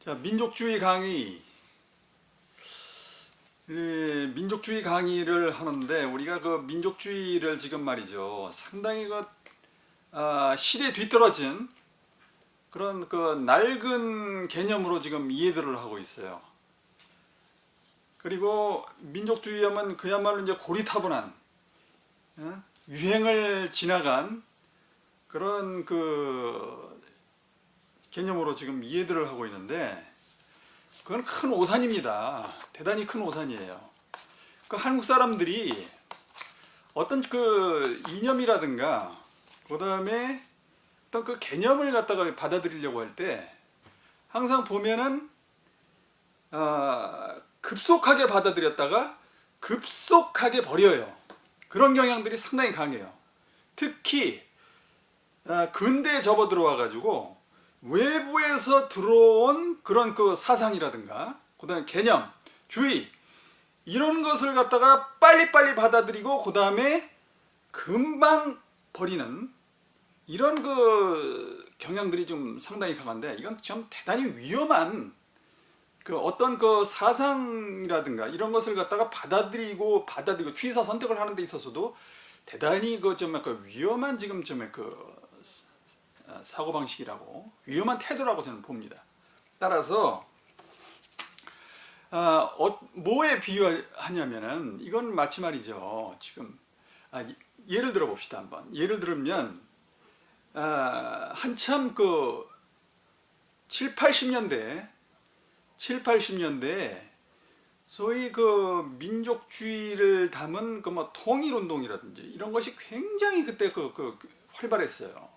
자, 민족주의 강의. 민족주의 강의를 하는데 우리가 그 민족주의를 지금 말이죠. 상당히 시대에 뒤떨어진 그런 낡은 개념으로 지금 이해들을 하고 있어요. 그리고 민족주의하면 그야말로 이제 고리타분한 유행을 지나간 그런 개념으로 지금 이해들을 하고 있는데 그건 큰 오산입니다. 대단히 큰 오산이에요. 한국 사람들이 어떤 이념이라든가 그 다음에 어떤 개념을 갖다가 받아들이려고 할 때 항상 보면은 급속하게 받아들였다가 급속하게 버려요. 그런 경향들이 상당히 강해요. 특히 근대에 접어 들어와 가지고 외부에서 들어온 그런 사상이라든가 그 다음에 개념, 주의 이런 것을 갖다가 빨리빨리 받아들이고 그 다음에 금방 버리는 이런 경향들이 좀 상당히 강한데 이건 좀 대단히 위험한 어떤 사상이라든가 이런 것을 갖다가 받아들이고 취사 선택을 하는 데 있어서도 대단히 좀 위험한 지금 좀 사고방식이라고 위험한 태도라고 저는 봅니다. 따라서 뭐에 비유하냐면은 이건 마치 말이죠. 지금 예를 들어 봅시다. 한번 예를 들면 한참 7, 80년대 소위 민족주의를 담은 통일운동이라든지 이런 것이 굉장히 그때 활발했어요.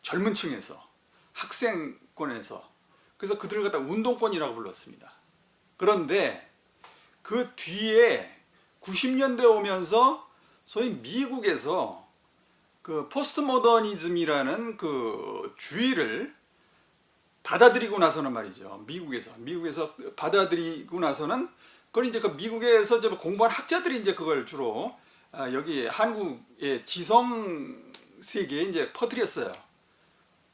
젊은 층에서, 학생권에서. 그래서 그들을 갖다 운동권이라고 불렀습니다. 그런데 그 뒤에 90년대 오면서 소위 미국에서 포스트 모더니즘이라는 주의를 받아들이고 나서는 말이죠. 미국에서 받아들이고 나서는 그걸 이제 미국에서 공부한 학자들이 이제 그걸 주로 여기 한국의 지성 세계에 이제 퍼뜨렸어요.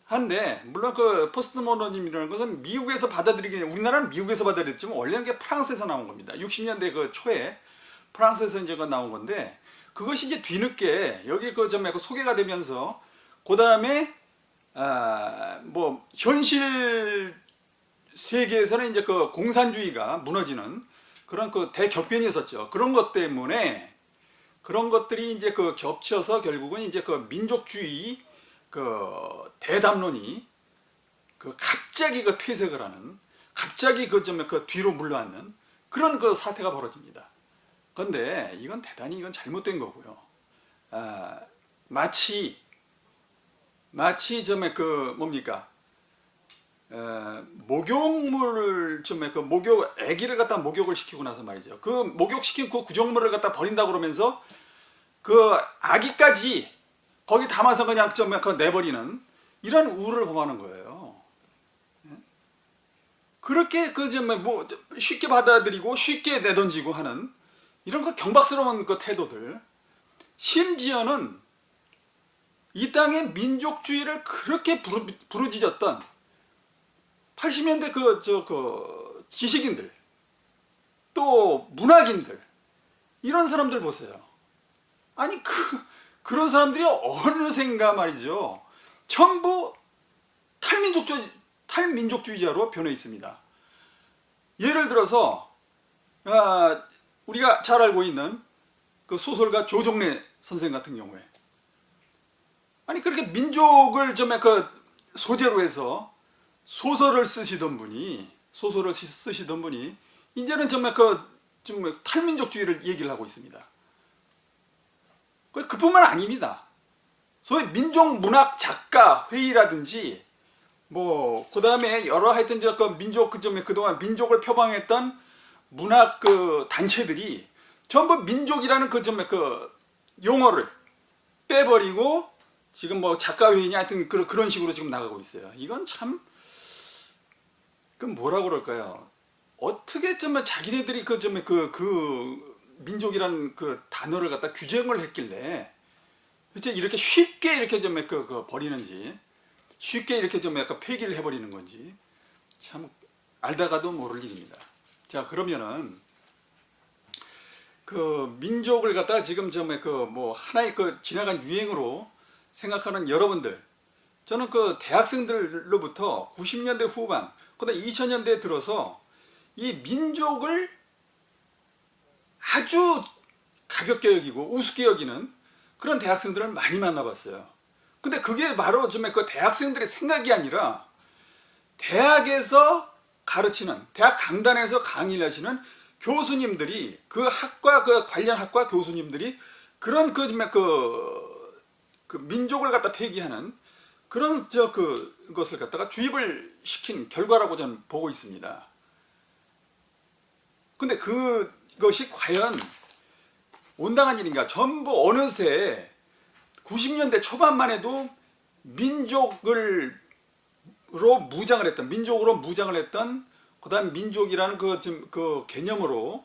한데 물론 포스트 모더니즘이라는 것은 미국에서 우리나라는 미국에서 받아들였지만 원래는 그게 프랑스에서 나온 겁니다. 60년대 초에 프랑스에서 이제 나온 건데 그것이 이제 뒤늦게 여기 소개가 되면서 그 다음에 현실 세계에서는 이제 공산주의가 무너지는 그런 대격변이 있었죠. 그런 것 때문에 그런 것들이 이제 겹쳐서 결국은 이제 민족주의 대담론이 갑자기 퇴색을 하는 갑자기 뒤로 물러앉는 그런 사태가 벌어집니다. 그런데 이건 대단히 잘못된 거고요. 마치 뭡니까? 목욕물을 아기를 갖다 목욕을 시키고 나서 말이죠. 목욕시킨 구정물을 갖다 버린다 그러면서 아기까지 거기 담아서 그냥 내버리는 이런 우를 범하는 거예요. 그렇게 쉽게 받아들이고 쉽게 내던지고 하는 이런 경박스러운 태도들. 심지어는 이 땅의 민족주의를 그렇게 부르짖었던 80년대 지식인들 또 문학인들 이런 사람들 보세요. 아니 그런 사람들이 어느샌가 말이죠. 전부 탈민족주의자로 변해 있습니다. 예를 들어서 우리가 잘 알고 있는 소설가 조정래 선생 같은 경우에 아니 그렇게 민족을 소재로 해서 소설을 쓰시던 분이 이제는 탈민족주의를 얘기를 하고 있습니다. 그뿐만 아닙니다. 소위 민족문학 작가 회의라든지 그 다음에 여러 하여튼 민족 그동안 민족을 표방했던 문학 단체들이 전부 민족이라는 용어를 빼버리고 지금 작가 회의냐 하여튼 그런 식으로 지금 나가고 있어요. 이건 참 뭐라고 그럴까요? 어떻게 자기네들이 민족이라는 단어를 갖다 규정을 했길래 도대체 이렇게 쉽게 이렇게 버리는지 쉽게 이렇게 폐기를 해버리는 건지 참 알다가도 모를 일입니다. 자, 그러면은 그 민족을 갖다가 지금 뭐 하나의 그 지나간 유행으로 생각하는 여러분들, 저는 그 대학생들로부터 90년대 후반, 그다음 2000년대에 들어서 이 민족을 아주 가볍게 여기고 우습게 여기는 그런 대학생들을 많이 만나봤어요. 근데 그게 바로 그 대학생들의 생각이 아니라 대학에서 가르치는, 대학 강단에서 강의를 하시는 교수님들이, 그 학과, 그 관련 학과 교수님들이 그런 그 민족을 갖다 폐기하는 그런 그것을 갖다가 주입을 시킨 결과라고 저는 보고 있습니다. 근데 그것이 과연 온당한 일인가? 전부 어느새 90년대 초반만 해도 민족으로 무장을 했던, 그다음 민족이라는 그 개념으로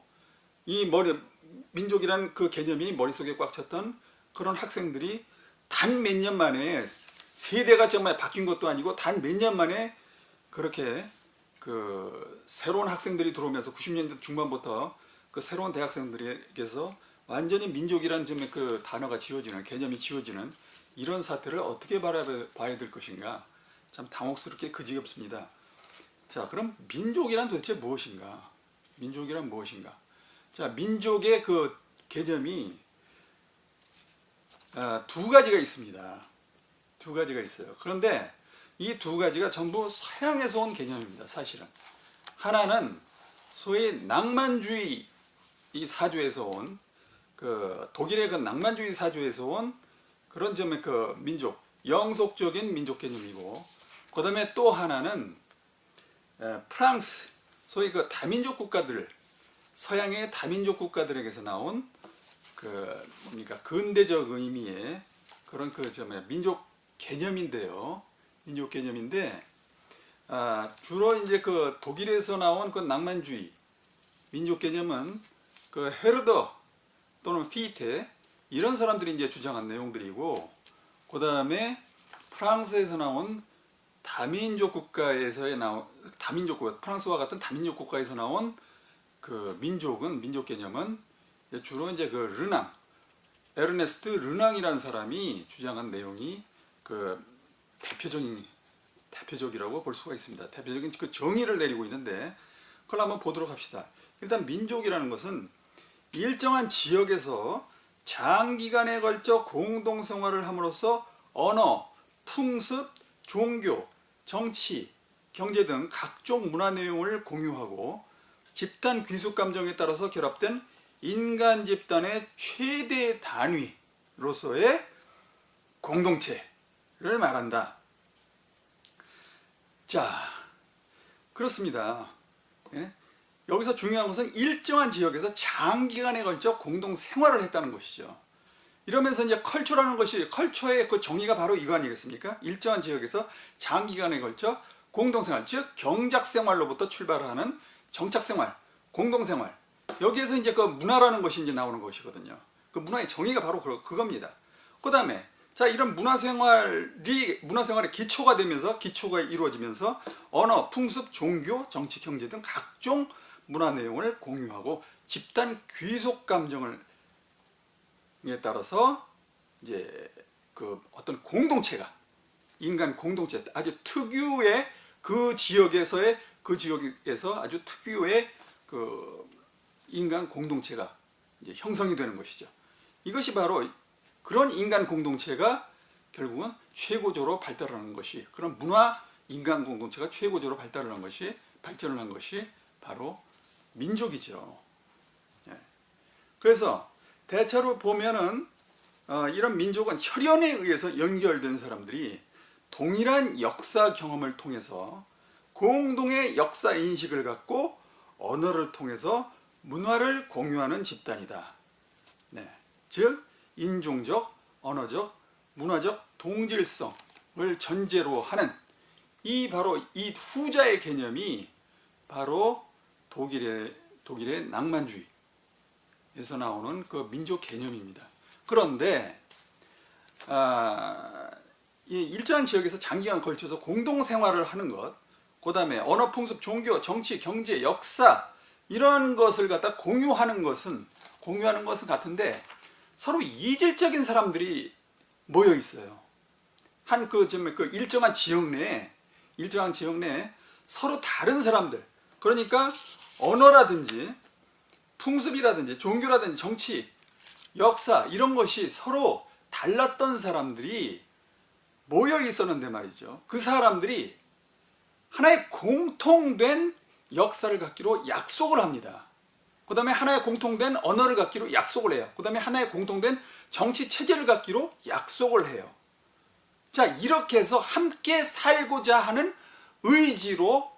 민족이라는 그 개념이 머릿속에 꽉 찼던 그런 학생들이 단 몇 년 만에, 세대가 정말 바뀐 것도 아니고 단 몇 년 만에 그렇게 그 새로운 학생들이 들어오면서 90년대 중반부터 그 새로운 대학생들에게서 완전히 민족이라는 그 단어가 지워지는, 개념이 지워지는 이런 사태를 어떻게 바라봐야 될 것인가, 참 당혹스럽게 그지없습니다. 자, 그럼 민족이란 도대체 무엇인가? 민족이란 무엇인가? 자, 민족의 그 개념이 두 가지가 있습니다. 두 가지가 있어요. 그런데 이 두 가지가 전부 서양에서 온 개념입니다. 사실은 하나는 소위 낭만주의 이 사조에서 온, 그 독일의 그 낭만주의 사조에서 온 그런 점의 그 민족, 영속적인 민족 개념이고, 그 다음에 또 하나는 프랑스, 소위 그 다민족 국가들, 서양의 다민족 국가들에게서 나온 그 뭡니까, 근대적 의미의 그런 그 민족 개념인데요. 민족 개념인데, 주로 이제 그 독일에서 나온 그 낭만주의 민족 개념은 그 헤르더 또는 피테 이런 사람들이 이제 주장한 내용들이고, 그 다음에 프랑스에서 나온 다민족 국가에서의 프랑스와 같은 다민족 국가에서 나온 그 민족 개념은 주로 이제 그 에르네스트 르낭이라는 사람이 주장한 내용이 그 대표적이라고 볼 수가 있습니다. 대표적인 그 정의를 내리고 있는데, 그걸 한번 보도록 합시다. 일단 민족이라는 것은 일정한 지역에서 장기간에 걸쳐 공동 생활을 함으로써 언어, 풍습, 종교, 정치, 경제 등 각종 문화 내용을 공유하고 집단 귀속 감정에 따라서 결합된 인간 집단의 최대 단위로서의 공동체를 말한다. 자, 그렇습니다. 예? 여기서 중요한 것은 일정한 지역에서 장기간에 걸쳐 공동 생활을 했다는 것이죠. 이러면서 이제 컬처의 그 정의가 바로 이거 아니겠습니까? 일정한 지역에서 장기간에 걸쳐 공동생활, 즉 경작생활로부터 출발하는 정착생활, 공동생활. 여기에서 이제 그 문화라는 것이 이제 나오는 것이거든요. 그 문화의 정의가 바로 그겁니다. 그 다음에 자, 이런 문화생활의 기초가 이루어지면서 언어, 풍습, 종교, 정치, 경제 등 각종 문화 내용을 공유하고 집단 귀속 감정에 따라서 이제 그 어떤 공동체가, 인간 공동체, 아주 특유의 그 지역에서 아주 특유의 그 인간 공동체가 이제 형성이 되는 것이죠. 이것이 바로 그런 인간 공동체가 결국은 최고조로 발달하는 것이, 그런 인간 공동체가 최고조로 발전을 한 것이 바로 민족이죠. 예. 그래서 대체로 보면은 이런 민족은 혈연에 의해서 연결된 사람들이 동일한 역사 경험을 통해서 공동의 역사 인식을 갖고 언어를 통해서 문화를 공유하는 집단이다. 네. 즉 인종적, 언어적, 문화적 동질성을 전제로 하는 바로 이 후자의 개념이 바로 독일의 낭만주의에서 나오는 그 민족 개념입니다. 그런데 이 일정한 지역에서 장기간 걸쳐서 공동 생활을 하는 것, 그 다음에 언어, 풍습, 종교, 정치, 경제, 역사 이런 것을 갖다 공유하는 것은 같은데 서로 이질적인 사람들이 모여 있어요. 한 그 일정한 지역 내에 서로 다른 사람들, 그러니까 언어라든지 풍습이라든지 종교라든지 정치, 역사 이런 것이 서로 달랐던 사람들이 모여 있었는데 말이죠. 그 사람들이 하나의 공통된 역사를 갖기로 약속을 합니다. 그 다음에 하나의 공통된 언어를 갖기로 약속을 해요. 그 다음에 하나의 공통된 정치 체제를 갖기로 약속을 해요. 자, 이렇게 해서 함께 살고자 하는 의지로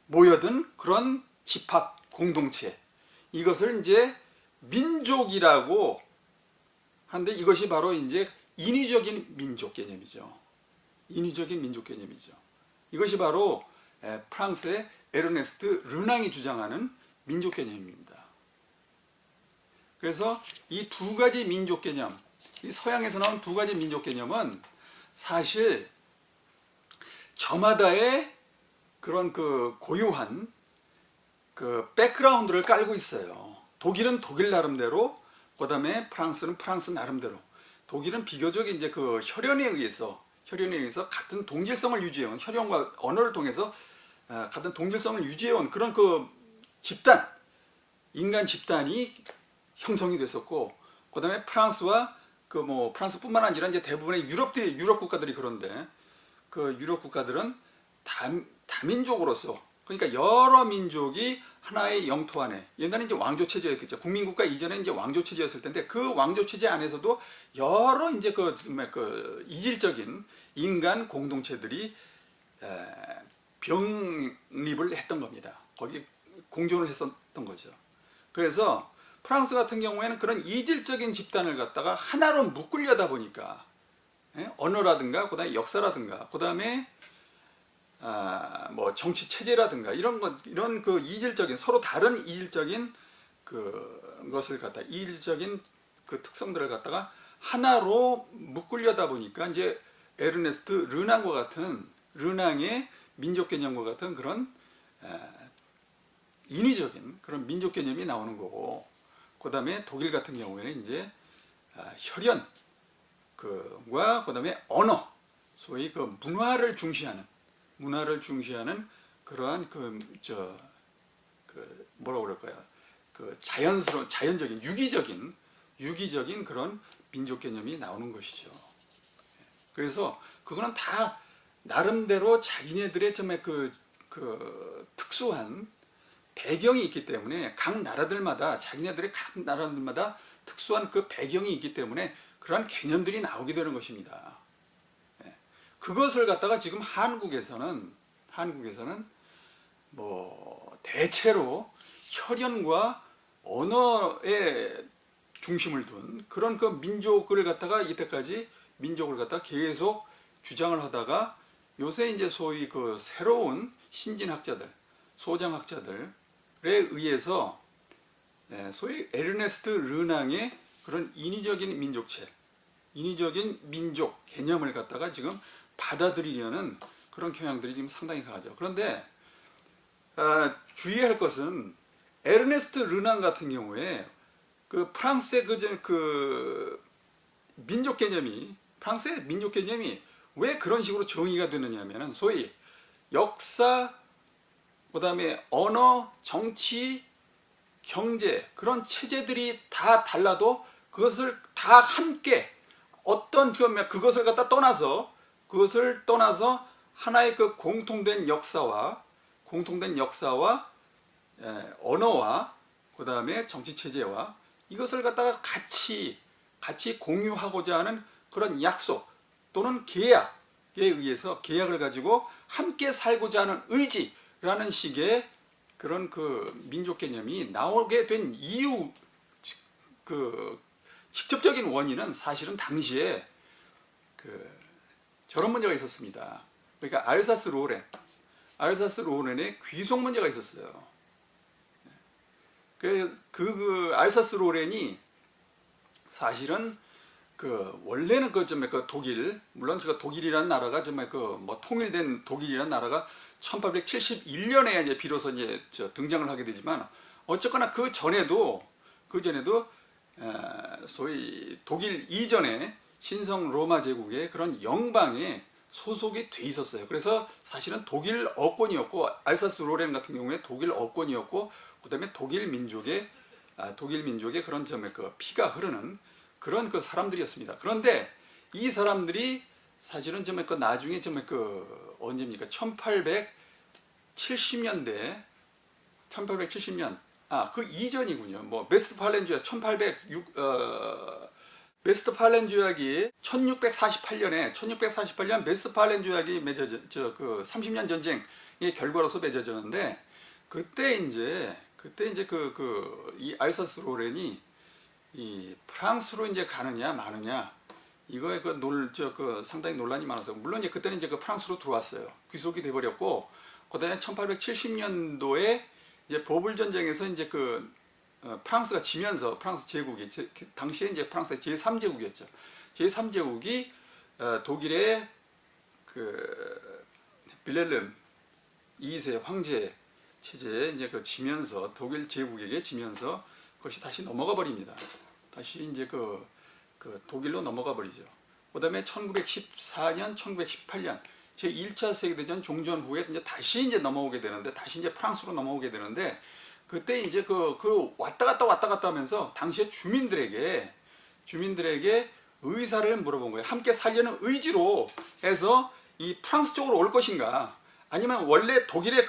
모여든 그런 집합, 공동체, 이것을 이제 민족이라고 하는데, 이것이 바로 이제 인위적인 민족 개념이죠. 인위적인 민족 개념이죠. 이것이 바로 프랑스의 에르네스트 르낭이 주장하는 민족 개념입니다. 그래서 이 두 가지 민족 개념, 이 서양에서 나온 두 가지 민족 개념은 사실 저마다의 그런 그 고유한 그 백그라운드를 깔고 있어요. 독일은 독일 나름대로, 그 다음에 프랑스는 프랑스 나름대로. 독일은 비교적 이제 그 혈연에 의해서 같은 동질성을 유지해온, 혈연과 언어를 통해서 같은 동질성을 유지해온 그런 그 집단, 인간 집단이 형성이 됐었고, 그 다음에 프랑스와 프랑스뿐만 아니라 이제 대부분의 유럽 국가들이 그런데, 그 유럽 국가들은 다민족으로서, 그러니까 여러 민족이 하나의 영토 안에, 옛날에 이제 왕조 체제였겠죠. 국민국가 이전에 이제 왕조 체제였을 텐데, 그 왕조 체제 안에서도 여러 이제 그 이질적인 인간 공동체들이 병립을 했던 겁니다. 거기 공존을 했었던 거죠. 그래서 프랑스 같은 경우에는 그런 이질적인 집단을 갖다가 하나로 묶으려다 보니까, 언어라든가, 그 다음에 역사라든가, 그 다음에 뭐 정치 체제라든가 이런 그 이질적인, 서로 다른 이질적인 그것을 갖다, 이질적인 그 특성들을 갖다가 하나로 묶으려다 보니까 이제 에르네스트 르낭과 같은, 르낭의 민족 개념과 같은 그런 인위적인 그런 민족 개념이 나오는 거고, 그 다음에 독일 같은 경우에는 이제 혈연 그와 그 다음에 언어, 소위 그 문화를 중시하는 그러한 뭐라고 그럴까요? 그 자연적인 유기적인 그런 민족 개념이 나오는 것이죠. 그래서 그거는 다 나름대로 자기네들의 정말 그 특수한 배경이 있기 때문에, 자기네들의 각 나라들마다 특수한 그 배경이 있기 때문에 그러한 개념들이 나오게 되는 것입니다. 그것을 갖다가 지금 한국에서는 뭐 대체로 혈연과 언어에 중심을 둔 그런 그 민족을 갖다가 이때까지 계속 주장을 하다가, 요새 이제 소위 그 새로운 신진학자들, 소장학자들에 의해서 소위 에르네스트 르낭의 그런 인위적인 민족 개념을 갖다가 지금 받아들이려는 그런 경향들이 지금 상당히 강하죠. 그런데 주의할 것은 에르네스트 르낭 같은 경우에 그 프랑스의 프랑스의 민족 개념이 왜 그런 식으로 정의가 되느냐면은, 소위 역사, 그 다음에 언어, 정치, 경제, 그런 체제들이 다 달라도 그것을 다 함께 그것을 갖다 떠나서 하나의 그 공통된 역사와 언어와 그 다음에 정치 체제와 이것을 갖다가 같이 공유하고자 하는 그런 약속 또는 계약에 의해서, 계약을 가지고 함께 살고자 하는 의지라는 식의 그런 그 민족 개념이 나오게 된 이유, 그 직접적인 원인은 사실은 당시에 저런 문제가 있었습니다. 그러니까 알사스 로렌의 귀속 문제가 있었어요. 그 알사스 로렌이 사실은 원래는 그 독일, 물론 그 독일이라는 나라가 정말 뭐 통일된 독일이라는 나라가 1871년에 이제 비로소 이제 등장을 하게 되지만, 어쨌거나 그 전에도 소위 독일 이전에 신성 로마 제국의 그런 영방에 소속이 돼 있었어요. 그래서 사실은 독일 어권이었고, 알사스 로렌 같은 경우에 독일 어권이었고, 그다음에 독일 민족의 그런 피가 흐르는 그런 사람들이었습니다. 그런데 이 사람들이 사실은 나중에 언제입니까? 1870년대, 그 이전이군요. 뭐 웨스트팔렌 조약 웨스트팔렌 조약이 1648년 웨스트팔렌 조약이 맺어져, 30년 전쟁의 결과로서 맺어졌는데, 그때 이제 이 알사스 로렌이 이 프랑스로 이제 가느냐 마느냐, 이거에 상당히 논란이 많아서, 물론 이제 그때는 이제 프랑스로 들어왔어요. 귀속이 돼버렸고, 그다음에 1870년도에 이제 보불 전쟁에서 이제 프랑스가 지면서, 프랑스 제국이 당시에 이제 프랑스의 제3제국이었죠. 제3제국이 독일의 빌헬름 2세 황제 체제에 이제 지면서, 독일 제국에게 지면서 그것이 다시 넘어가 버립니다. 다시 이제 독일로 넘어가 버리죠. 그다음에 1914년, 1918년 제1차 세계대전 종전 후에 이제 다시 넘어오게 되는데, 다시 이제 프랑스로 넘어오게 되는데, 그때 이제 왔다 갔다 하면서 당시에 주민들에게 의사를 물어본 거예요. 함께 살려는 의지로 해서 이 프랑스 쪽으로 올 것인가, 아니면 원래 독일의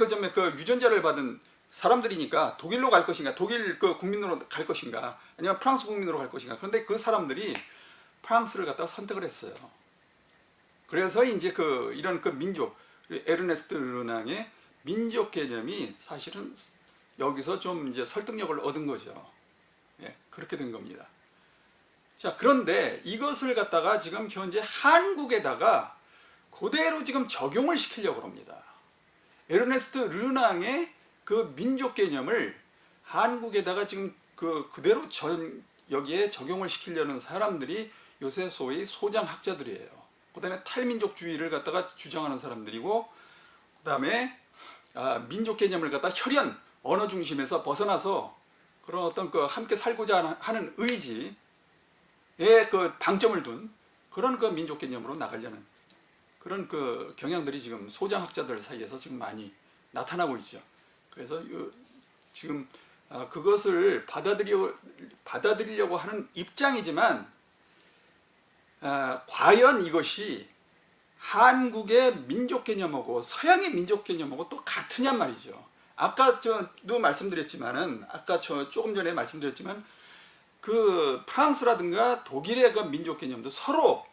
유전자를 받은 사람들이니까 독일로 갈 것인가, 독일 국민으로 갈 것인가, 아니면 프랑스 국민으로 갈 것인가. 그런데 그 사람들이 프랑스를 갖다가 선택을 했어요. 그래서 이제 이런 민족, 에르네스트 르낭의 민족 개념이 사실은 여기서 좀 이제 설득력을 얻은 거죠. 예, 그렇게 된 겁니다. 자, 그런데 이것을 갖다가 지금 현재 한국에다가 그대로 지금 적용을 시키려고 합니다. 에르네스트 르낭의 민족 개념을 한국에다가 지금 그대로 여기에 적용을 시키려는 사람들이 요새 소위 소장학자들이에요. 그 다음에 탈민족주의를 갖다가 주장하는 사람들이고, 그 다음에 민족 개념을 갖다 혈연, 언어 중심에서 벗어나서 그런 어떤 함께 살고자 하는 의지에 방점을 둔 그런 민족 개념으로 나가려는 그런 경향들이 지금 소장학자들 사이에서 지금 많이 나타나고 있죠. 그래서 지금 그것을 받아들이려고 하는 입장이지만, 과연 이것이 한국의 민족 개념하고 서양의 민족 개념하고 또 같으냔 말이죠. 아까 저도 말씀드렸지만은, 조금 전에 말씀드렸지만, 프랑스라든가 독일의 민족 개념도 서로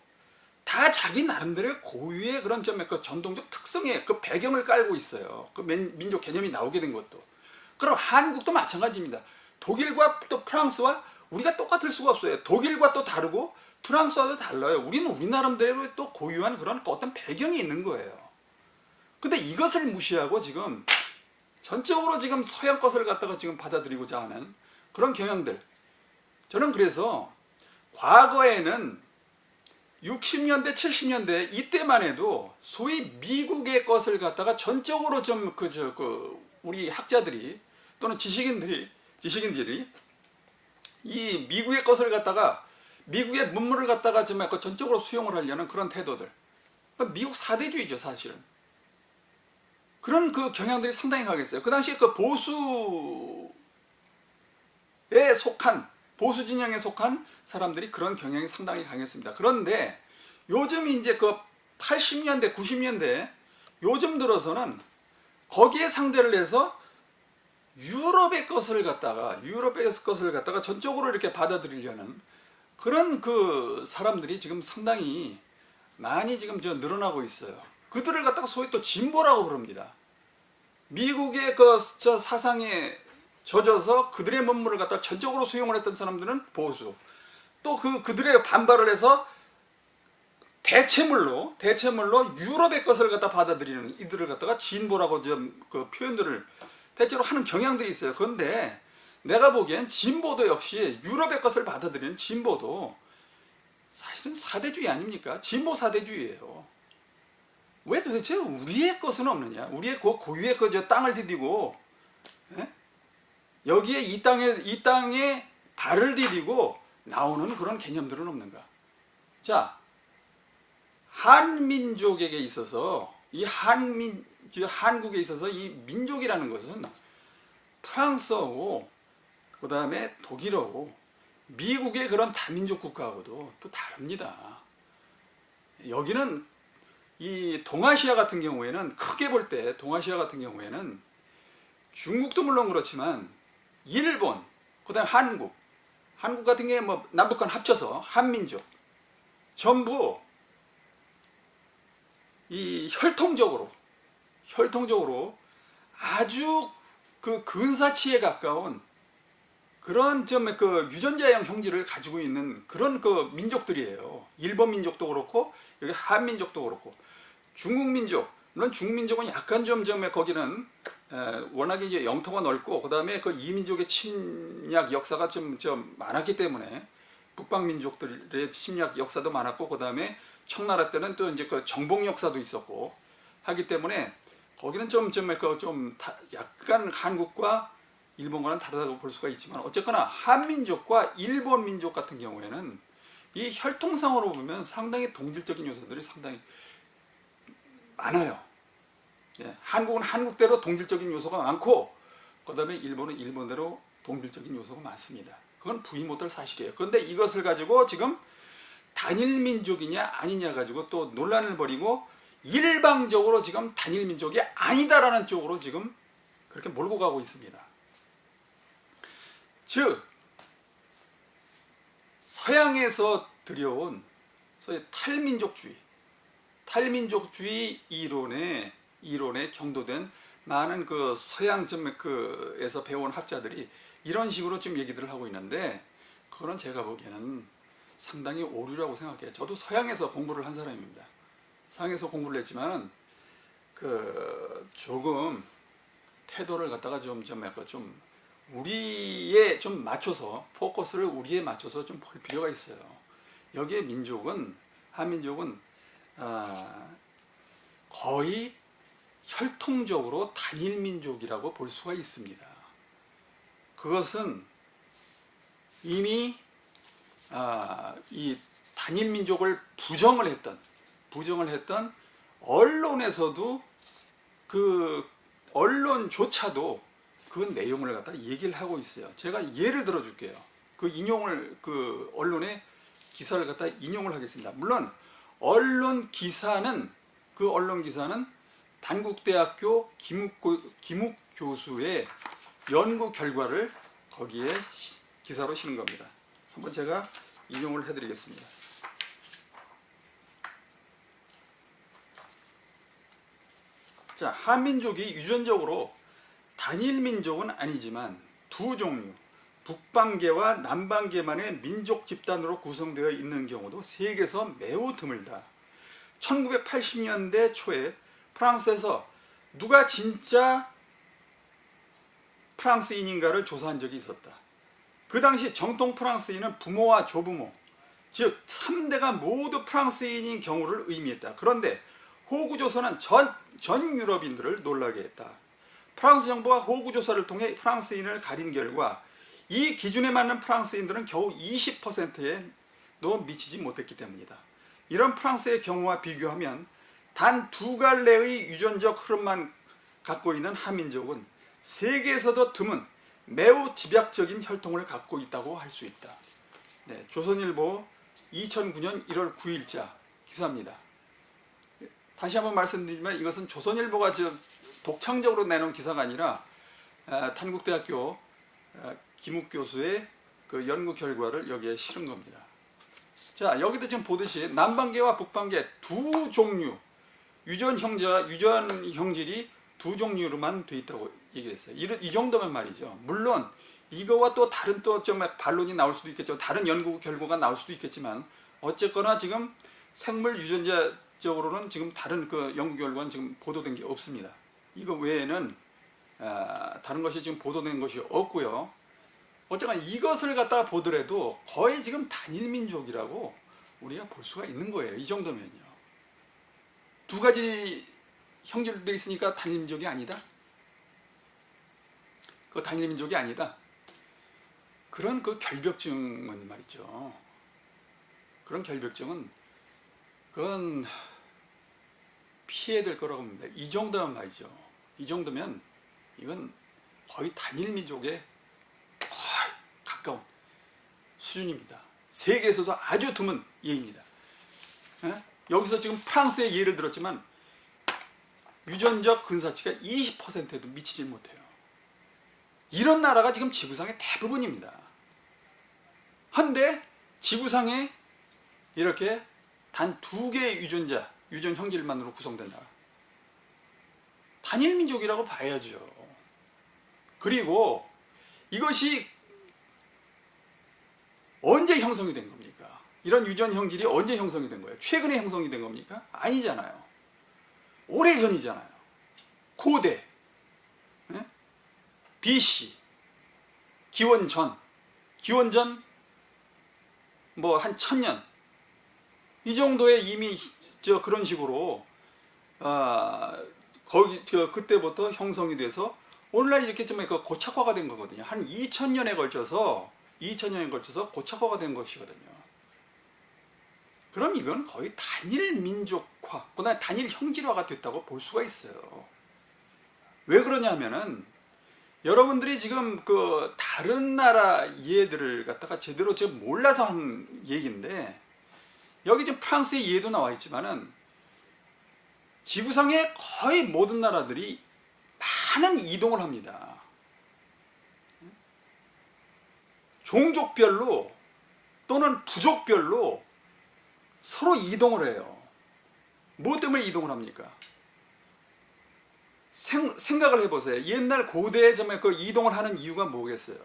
다 자기 나름대로의 고유의 그런 전통적 특성의 배경을 깔고 있어요. 민족 개념이 나오게 된 것도. 그럼 한국도 마찬가지입니다. 독일과 또 프랑스와 우리가 똑같을 수가 없어요. 독일과 또 다르고 프랑스와도 달라요. 우리는 우리 나름대로 또 고유한 그런 어떤 배경이 있는 거예요. 근데 이것을 무시하고 지금 전적으로 지금 서양 것을 갖다가 지금 받아들이고자 하는 그런 경향들. 저는 그래서 과거에는 60년대, 70년대 이때만 해도 소위 미국의 것을 갖다가 전적으로 좀 우리 학자들이 또는 지식인들이 이 미국의 것을 갖다가, 미국의 문물을 갖다가 좀 전적으로 수용을 하려는 그런 태도들. 미국 사대주의죠, 사실은. 그런 경향들이 상당히 강했어요. 그 당시에 보수에 속한, 보수 진영에 속한 사람들이 그런 경향이 상당히 강했습니다. 그런데 요즘 이제 80년대, 90년대 요즘 들어서는 거기에 상대를 해서 유럽의 것을 갖다가 전적으로 이렇게 받아들이려는 그런 사람들이 지금 상당히 많이 지금 늘어나고 있어요. 그들을 갖다가 소위 또 진보라고 부릅니다. 미국의 사상에 젖어서 그들의 문물을 갖다 전적으로 수용을 했던 사람들은 보수. 또 그들의 반발을 해서 대체물로 유럽의 것을 갖다 받아들이는 이들을 갖다가 진보라고 좀 표현들을 대체로 하는 경향들이 있어요. 그런데 내가 보기엔 진보도 역시 유럽의 것을 받아들이는 진보도 사실은 사대주의 아닙니까? 진보 사대주의예요. 왜 도대체 우리의 것은 없느냐? 우리의 고유의 저 땅을 디디고, 예? 여기에 이 땅에 발을 디디고 나오는 그런 개념들은 없는가? 자, 한민족에게 있어서 즉 한국에 있어서 이 민족이라는 것은 프랑스어고, 그 다음에 독일어고, 미국의 그런 다민족 국가하고도 또 다릅니다. 여기는 이 동아시아 같은 경우에는, 크게 볼 때 동아시아 같은 경우에는 중국도 물론 그렇지만 일본, 그 다음에 한국 같은 경우에 뭐 남북한 합쳐서 한민족 전부 이 혈통적으로 아주 그 근사치에 가까운 그런 그 유전자형 형질을 가지고 있는 그런 그 민족들이에요. 일본 민족도 그렇고 여기 한민족도 그렇고 중국 민족, 물론 중국 민족은 약간 좀 거기는 워낙에 이제 영토가 넓고 그 다음에 그 이민족의 침략 역사가 좀 많았기 때문에 북방 민족들의 침략 역사도 많았고 그 다음에 청나라 때는 또 이제 그 정복 역사도 있었고 하기 때문에 거기는 약간 한국과 일본과는 다르다고 볼 수가 있지만 어쨌거나 한민족과 일본 민족 같은 경우에는 이 혈통상으로 보면 상당히 동질적인 요소들이 상당히 많아요. 예, 한국은 한국대로 동질적인 요소가 많고 그 다음에 일본은 일본대로 동질적인 요소가 많습니다. 그건 부인 못할 사실이에요. 그런데 이것을 가지고 지금 단일민족이냐 아니냐 가지고 또 논란을 벌이고 일방적으로 지금 단일민족이 아니다라는 쪽으로 지금 그렇게 몰고 가고 있습니다. 즉 서양에서 들여온 소위 탈민족주의 이론에 경도된 많은 그 서양에서 배운 학자들이 이런 식으로 지금 얘기들을 하고 있는데 그거는 제가 보기에는 상당히 오류라고 생각해요. 저도 서양에서 공부를 한 사람입니다. 서양에서 공부를 했지만은 조금 태도를 갖다가 좀 우리에 좀 맞춰서 포커스를 우리에 맞춰서 좀 볼 필요가 있어요. 여기에 한민족은 거의 혈통적으로 단일민족이라고 볼 수가 있습니다. 그것은 이미 이 단일민족을 부정을 했던 언론에서도 언론조차도 그 내용을 갖다 얘기를 하고 있어요. 제가 예를 들어 줄게요. 그 언론의 기사를 갖다 인용을 하겠습니다. 물론 언론 기사는 단국대학교 김욱 교수의 연구 결과를 거기에 기사로 실은 겁니다. 한번 제가 인용을 해드리겠습니다. 자, 한민족이 유전적으로 단일민족은 아니지만 두 종류, 북방계와 남방계만의 민족 집단으로 구성되어 있는 경우도 세계에서 매우 드물다. 1980년대 초에 프랑스에서 누가 진짜 프랑스인인가를 조사한 적이 있었다. 그 당시 정통 프랑스인은 부모와 조부모, 즉 3대가 모두 프랑스인인 경우를 의미했다. 그런데 호구조사는 전 유럽인들을 놀라게 했다. 프랑스 정부가 호구조사를 통해 프랑스인을 가린 결과 이 기준에 맞는 프랑스인들은 겨우 20%에도 미치지 못했기 때문이다. 이런 프랑스의 경우와 비교하면 단 두 갈래의 유전적 흐름만 갖고 있는 한민족은 세계에서도 드문 매우 집약적인 혈통을 갖고 있다고 할 수 있다. 네, 조선일보 2009년 1월 9일자 기사입니다. 다시 한번 말씀드리지만 이것은 조선일보가 독창적으로 내놓은 기사가 아니라 단국대학교 김욱 교수의 그 연구 결과를 여기에 실은 겁니다. 자, 여기도 지금 보듯이 남방계와 북방계 두 종류 유전 형질이 두 종류로만 돼 있다고 얘기했어요. 이 정도면 말이죠. 물론 이거와 또 다른 반론이 나올 수도 있겠죠. 다른 연구 결과가 나올 수도 있겠지만 어쨌거나 지금 생물 유전자적으로는 지금 다른 그 연구 결과는 지금 보도된 게 없습니다. 이거 외에는 다른 것이 지금 보도된 것이 없고요. 어쨌거나 이것을 갖다가 보더라도 거의 지금 단일민족이라고 우리가 볼 수가 있는 거예요. 이 정도면요. 두 가지 형질돼 있으니까 단일민족이 아니다? 그 단일민족이 아니다. 그런 그 결벽증은 말이죠. 그런 결벽증은 그건 피해야 될 거라고 봅니다. 이 정도면 말이죠. 이 정도면 이건 거의 단일민족에 거의 가까운 수준입니다. 세계에서도 아주 드문 예입니다. 여기서 지금 프랑스의 예를 들었지만 유전적 근사치가 20%에도 미치지 못해요. 이런 나라가 지금 지구상의 대부분입니다. 한데 지구상에 이렇게 단 2개의 유전 형질만으로 구성된 나라. 단일민족이라고 봐야죠. 그리고 이것이 언제 형성이 된 겁니까? 이런 유전 형질이 언제 형성이 된 거예요? 최근에 형성이 된 겁니까? 아니잖아요. 오래전이잖아요. 고대, BC, 기원전 뭐 한 1000년 이 정도에 이미 그런 식으로 그때부터 형성이 돼서 오늘날 이렇게 좀 고착화가 된 거거든요. 한 2000년에 걸쳐서 고착화가 된 것이거든요. 그럼 이건 거의 단일 민족화, 그다음에 단일 형질화가 됐다고 볼 수가 있어요. 왜 그러냐면은 여러분들이 지금 그 다른 나라 예들을 갖다가 제대로 지금 몰라서 한 얘기인데, 여기 지금 프랑스의 예도 나와 있지만은 지구상의 거의 모든 나라들이 많은 이동을 합니다. 종족별로 또는 부족별로 서로 이동을 해요. 무엇 때문에 이동을 합니까? 생각을 해보세요. 옛날 고대에 정말 그 이동을 하는 이유가 뭐겠어요?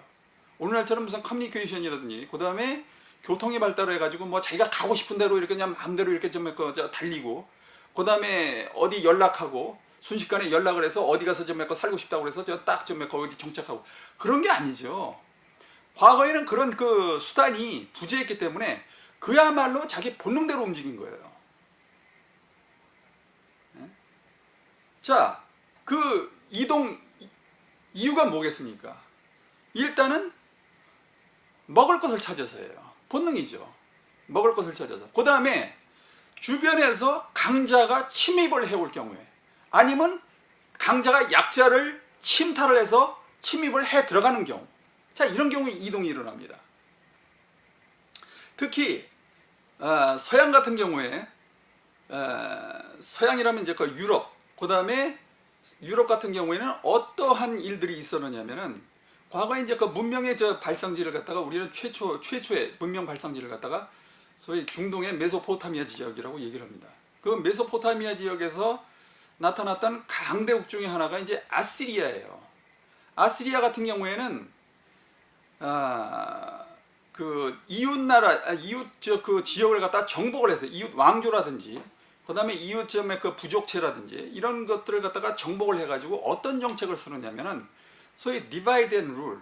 오늘날처럼 무슨 커뮤니케이션이라든지, 그 다음에 교통이 발달을 해가지고 뭐 자기가 가고 싶은 대로 이렇게 그냥 마음대로 이렇게 좀 달리고, 그 다음에 어디 연락하고 순식간에 연락을 해서 어디 가서 좀 살고 싶다고 해서 딱 좀 거기 정착하고, 그런 게 아니죠. 과거에는 그런 그 수단이 부재했기 때문에 그야말로 자기 본능대로 움직인 거예요. 자, 그 이동 이유가 뭐겠습니까? 일단은 먹을 것을 찾아서예요. 본능이죠. 먹을 것을 찾아서. 그 다음에 주변에서 강자가 침입을 해올 경우에, 아니면 강자가 약자를 침탈을 해서 침입을 해 들어가는 경우, 자, 이런 경우에 이동이 일어납니다. 특히 서양 같은 경우에, 서양이라면 이제 그 유럽, 그 다음에 유럽 같은 경우에는 어떠한 일들이 있었느냐면은, 과거에 이제 그 문명의 발상지를 갖다가 우리는 최초의 문명 발상지를 갖다가 소위 중동의 메소포타미아 지역이라고 얘기를 합니다. 그 메소포타미아 지역에서 나타났던 강대국 중에 하나가 이제 아시리아예요. 아시리아 같은 경우에는 그 그 지역을 갖다 정복을 해서, 이웃 왕조라든지 그 다음에 이웃점의 그 부족체라든지 이런 것들을 갖다가 정복을 해가지고 어떤 정책을 쓰느냐면은 소위 divide and rule,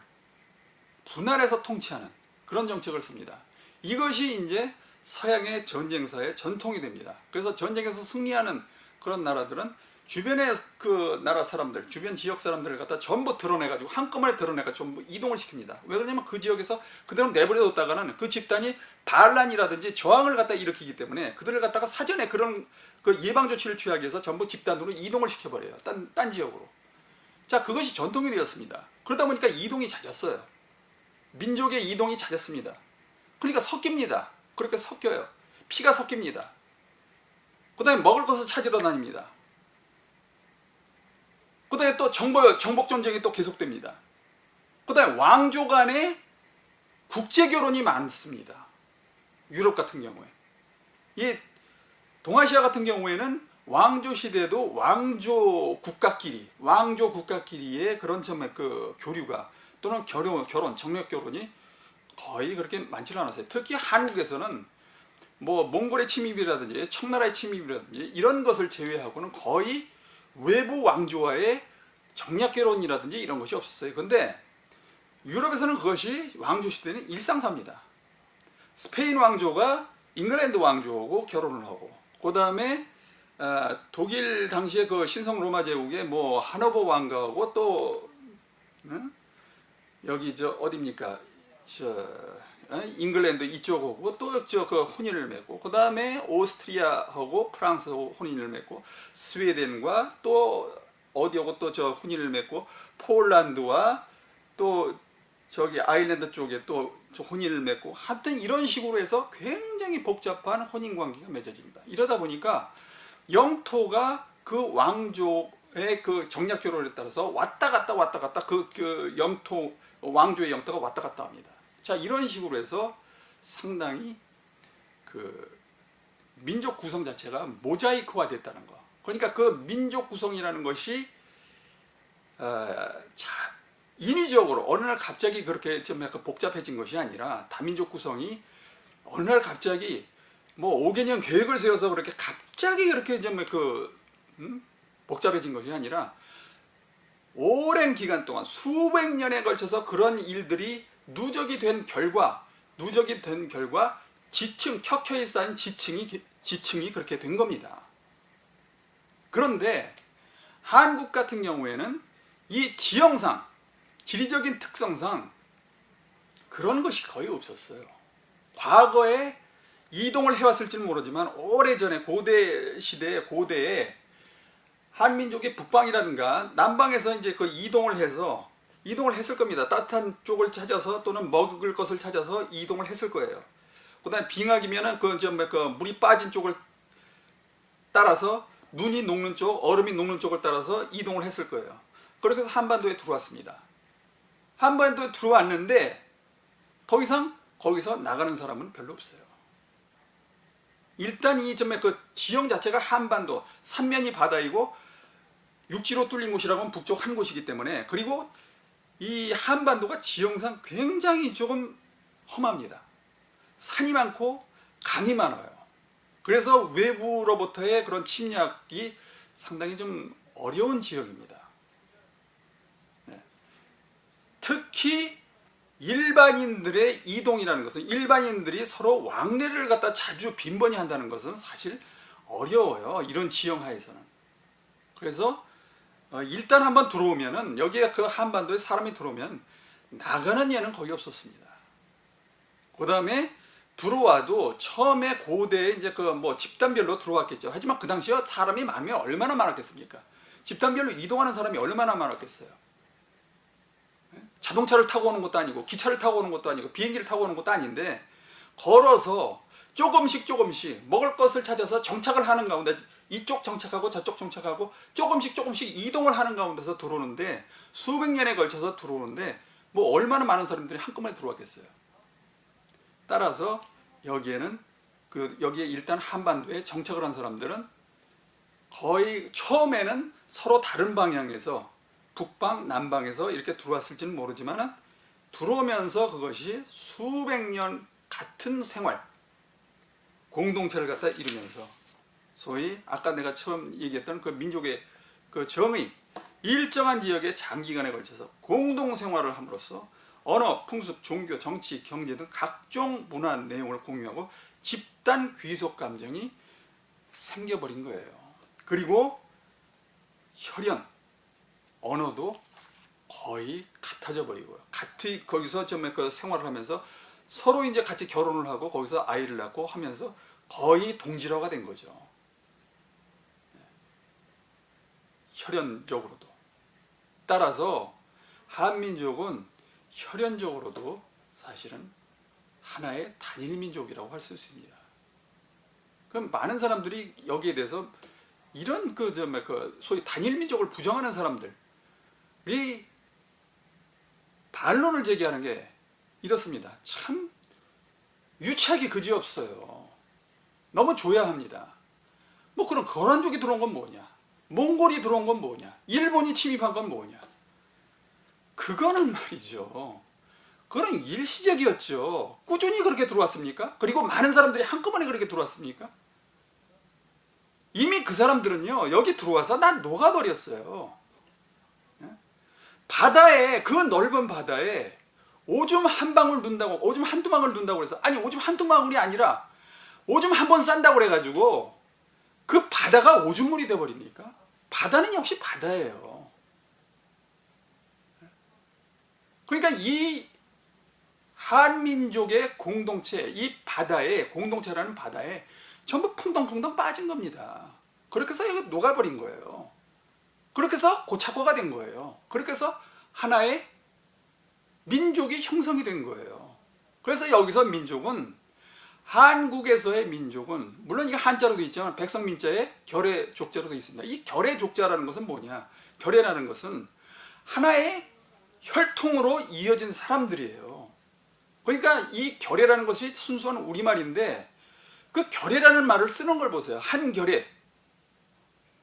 분할해서 통치하는 그런 정책을 씁니다. 이것이 이제 서양의 전쟁사의 전통이 됩니다. 그래서 전쟁에서 승리하는 그런 나라들은 주변의 그 나라 사람들, 주변 지역 사람들을 갖다 전부 드러내가지고, 한꺼번에 드러내가지고 전부 이동을 시킵니다. 왜 그러냐면 그 지역에서 그대로 내버려뒀다가는 그 집단이 반란이라든지 저항을 갖다 일으키기 때문에 그들을 갖다가 사전에 그런 그 예방 조치를 취하기 위해서 전부 집단으로 이동을 시켜버려요. 딴 지역으로. 자, 그것이 전통이 되었습니다. 그러다 보니까 이동이 잦았어요. 민족의 이동이 잦았습니다. 그러니까 섞입니다. 그렇게 섞여요. 피가 섞입니다. 그 다음에 먹을 것을 찾으러 다닙니다. 그 다음에 또 정복 전쟁이 또 계속됩니다. 그 다음에 왕조 간의 국제결혼이 많습니다. 유럽 같은 경우에. 이 동아시아 같은 경우에는 왕조 시대도 왕조 국가끼리의 그런 그 교류가, 또는 정력 결혼이 거의 그렇게 많지 않았어요. 특히 한국에서는 뭐 몽골의 침입이라든지 청나라의 침입이라든지 이런 것을 제외하고는 거의 외부 왕조와의 정략 결혼이라든지 이런 것이 없었어요. 그런데 유럽에서는 그것이 왕조 시대는 일상사입니다. 스페인 왕조가 잉글랜드 왕조하고 결혼을 하고, 그 다음에 독일 당시에 그 신성 로마 제국의 뭐 하노버 왕가하고 또 여기 저 어디입니까? 잉글랜드 이쪽하고 또 저 그 혼인을 맺고, 그 다음에 오스트리아하고 프랑스하고 혼인을 맺고, 스웨덴과 또 어디하고 또 저 혼인을 맺고, 폴란드와 또 저기 아일랜드 쪽에 또 저 혼인을 맺고, 하여튼 이런 식으로 해서 굉장히 복잡한 혼인 관계가 맺어집니다. 이러다 보니까 영토가 그 왕조의 그 정략 결혼에 따라서 왔다 갔다 그 영토 왕조의 영토가 왔다 갔다 합니다. 자, 이런 식으로 해서 상당히 그 민족 구성 자체가 모자이크화 됐다는 거. 그러니까 그 민족 구성이라는 것이 인위적으로 어느 날 갑자기 그렇게 좀 약간 복잡해진 것이 아니라, 다민족 구성이 어느 날 갑자기 뭐 5개년 계획을 세워서 그렇게 갑자기 그렇게 좀 복잡해진 것이 아니라, 오랜 기간 동안 수백 년에 걸쳐서 그런 일들이 누적이 된 결과 지층, 켜켜이 쌓인 지층이 그렇게 된 겁니다. 그런데 한국 같은 경우에는 이 지형상, 지리적인 특성상 그런 것이 거의 없었어요. 과거에 이동을 해왔을지는 모르지만, 오래전에 고대 시대에, 고대에 한민족의 북방이라든가 남방에서 이제 그 이동을 했을 겁니다. 따뜻한 쪽을 찾아서 또는 먹을 것을 찾아서 이동을 했을 거예요. 그다음에 빙하기면은 그 물이 빠진 쪽을 따라서, 눈이 녹는 쪽, 얼음이 녹는 쪽을 따라서 이동을 했을 거예요. 그렇게 해서 한반도에 들어왔습니다. 한반도에 들어왔는데 더 이상 거기서 나가는 사람은 별로 없어요. 일단 이 그 지형 자체가 한반도, 삼면이 바다이고 육지로 뚫린 곳이라고 하면 북쪽 한 곳이기 때문에, 그리고 이 한반도가 지형상 굉장히 조금 험합니다. 산이 많고 강이 많아요. 그래서 외부로부터의 그런 침략이 상당히 좀 어려운 지역입니다. 특히 일반인들의 이동이라는 것은, 일반인들이 서로 왕래를 갖다 자주 빈번히 한다는 것은 사실 어려워요. 이런 지형 하에서는. 그래서 일단 한번 들어오면은, 여기에 그 한반도에 사람이 들어오면 나가는 예는 거의 없었습니다. 그 다음에 들어와도 처음에 고대에 이제 그 뭐 집단별로 들어왔겠죠. 하지만 그 당시에 사람이 많으면 얼마나 많았겠습니까? 집단별로 이동하는 사람이 얼마나 많았겠어요. 자동차를 타고 오는 것도 아니고, 기차를 타고 오는 것도 아니고, 비행기를 타고 오는 것도 아닌데, 걸어서 조금씩 먹을 것을 찾아서 정착을 하는 가운데, 이쪽 정착하고 저쪽 정착하고 조금씩 이동을 하는 가운데서 들어오는데, 수백 년에 걸쳐서 들어오는데 뭐 얼마나 많은 사람들이 한꺼번에 들어왔겠어요. 따라서 여기에 일단 한반도에 정착을 한 사람들은 거의 처음에는 서로 다른 방향에서, 북방, 남방에서 이렇게 들어왔을지는 모르지만, 들어오면서 그것이 수백 년 같은 생활, 공동체를 갖다 이루면서, 소위 아까 내가 처음 얘기했던 그 민족의 그 정의, 일정한 지역에 장기간에 걸쳐서 공동생활을 함으로써 언어, 풍습, 종교, 정치, 경제 등 각종 문화 내용을 공유하고 집단 귀속 감정이 생겨버린 거예요. 그리고 혈연, 언어도 거의 같아져 버리고요. 같이 거기서 좀 그 생활을 하면서 서로 이제 같이 결혼을 하고 거기서 아이를 낳고 하면서 거의 동질화가 된 거죠. 혈연적으로도. 따라서 한민족은 혈연적으로도 사실은 하나의 단일 민족이라고 할 수 있습니다. 그럼 많은 사람들이 여기에 대해서 이런 소위 단일 민족을 부정하는 사람들이 반론을 제기하는 게 이렇습니다. 참 유치하게 그지없어요. 너무 조야합니다. 뭐 그럼 거란족이 들어온 건 뭐냐? 몽골이 들어온 건 뭐냐? 일본이 침입한 건 뭐냐? 그거는 말이죠. 그거는 일시적이었죠. 꾸준히 그렇게 들어왔습니까? 그리고 많은 사람들이 한꺼번에 그렇게 들어왔습니까? 이미 그 사람들은요, 여기 들어와서 난 녹아버렸어요. 바다에, 그 넓은 바다에 오줌 한 방울 넣는다고, 오줌 한두 방울 넣는다고 해서, 아니 오줌 한두 방울이 아니라 오줌 한 번 싼다고 그래가지고 그 바다가 오줌물이 돼버립니까? 바다는 역시 바다예요. 그러니까 이 한민족의 공동체, 이 바다에, 공동체라는 바다에 전부 풍덩풍덩 빠진 겁니다. 그렇게 해서 여기 녹아버린 거예요. 그렇게 해서 고착화가 된 거예요. 그렇게 해서 하나의 민족이 형성이 된 거예요. 그래서 여기서 민족은, 한국에서의 민족은, 물론 이게 한자로도 있지만 백성민자에 결의족자로 되어 있습니다. 이 결의족자라는 것은 뭐냐? 결의라는 것은 하나의 혈통으로 이어진 사람들이에요. 그러니까 이 결의라는 것이 순수한 우리말인데 그 결의라는 말을 쓰는 걸 보세요. 한결의.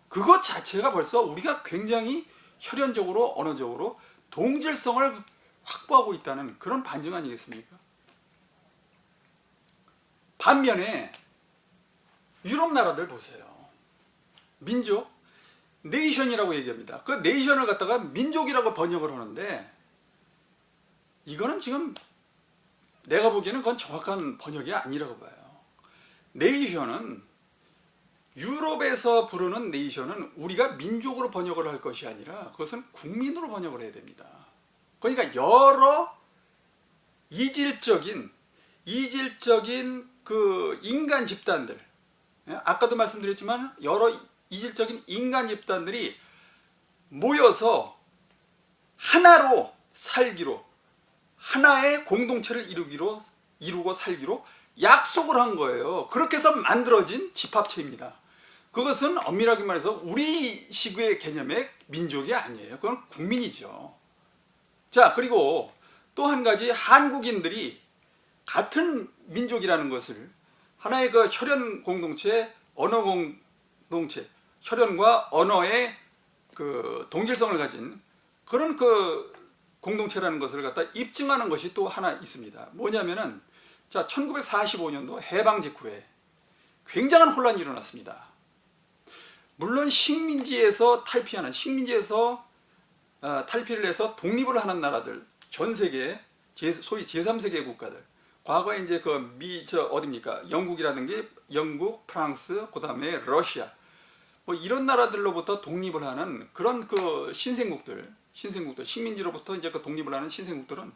그것 자체가 벌써 우리가 굉장히 혈연적으로, 언어적으로 동질성을 확보하고 있다는 그런 반증 아니겠습니까? 반면에 유럽 나라들 보세요. 민족, 네이션이라고 얘기합니다. 그 네이션을 갖다가 민족이라고 번역을 하는데 이거는 지금 내가 보기에는 그건 정확한 번역이 아니라고 봐요. 네이션은, 유럽에서 부르는 네이션은 우리가 민족으로 번역을 할 것이 아니라 그것은 국민으로 번역을 해야 됩니다. 그러니까 여러 이질적인 그 인간 집단들, 아까도 말씀드렸지만 여러 이질적인 인간 집단들이 모여서 하나로 살기로, 하나의 공동체를 이루고 살기로 약속을 한 거예요. 그렇게 해서 만들어진 집합체입니다. 그것은 엄밀하게 말해서 우리 시구의 개념의 민족이 아니에요. 그건 국민이죠. 자, 그리고 또 한 가지, 한국인들이 같은 민족이라는 것을 하나의 그 혈연 공동체, 언어 공동체, 혈연과 언어의 그 동질성을 가진 그런 그 공동체라는 것을 갖다 입증하는 것이 또 하나 있습니다. 뭐냐면은, 자, 1945년도 해방 직후에 굉장한 혼란이 일어났습니다. 물론 식민지에서 탈피를 해서 독립을 하는 나라들, 전 세계 소위 제3세계 국가들, 과거에 이제 어딥니까? 영국, 프랑스, 그 다음에 러시아, 뭐 이런 나라들로부터 독립을 하는 그런 그 신생국들, 식민지로부터 이제 그 독립을 하는 신생국들은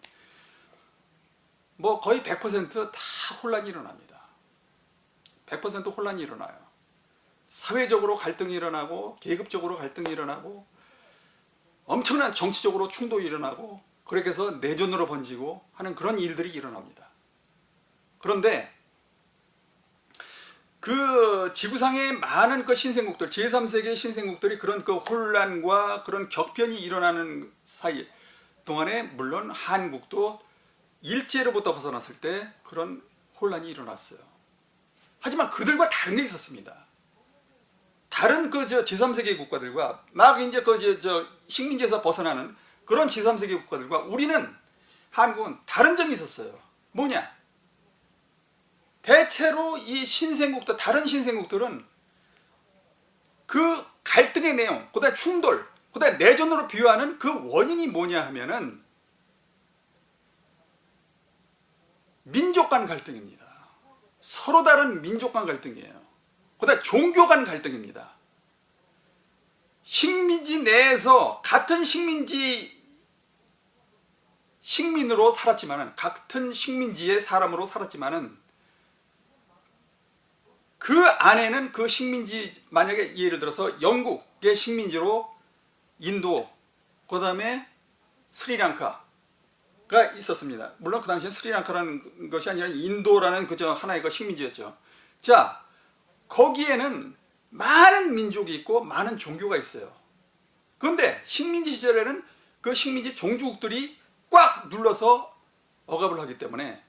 뭐 거의 100%다 혼란이 일어납니다. 100% 혼란이 일어나요. 사회적으로 갈등이 일어나고, 계급적으로 갈등이 일어나고, 엄청난 정치적으로 충돌이 일어나고, 그렇게 해서 내전으로 번지고 하는 그런 일들이 일어납니다. 그런데 그 지구상의 많은 그 신생국들, 제3세계 신생국들이 그런 그 혼란과 그런 격변이 일어나는 사이 동안에 물론 한국도 일제로부터 벗어났을 때 그런 혼란이 일어났어요. 하지만 그들과 다른 게 있었습니다. 다른 그 제3세계 국가들과 막 이제 식민지에서 벗어나는 그런 제3세계 국가들과 우리는, 한국은 다른 점이 있었어요. 뭐냐? 대체로 이 신생국들, 다른 신생국들은 그 갈등의 내용, 그다음에 충돌, 그다음에 내전으로 비유하는 그 원인이 뭐냐 하면은 민족 간 갈등입니다. 서로 다른 민족 간 갈등이에요. 그다음에 종교 간 갈등입니다. 식민지 내에서 같은 식민으로 살았지만은, 같은 식민지의 사람으로 살았지만은 그 안에는 그 식민지, 만약에 예를 들어서 영국의 식민지로 인도, 그 다음에 스리랑카가 있었습니다. 물론 그 당시엔 스리랑카라는 것이 아니라 인도라는 그저 하나의 그 식민지였죠. 자, 거기에는 많은 민족이 있고 많은 종교가 있어요. 그런데 식민지 시절에는 그 식민지 종주국들이 꽉 눌러서 억압을 하기 때문에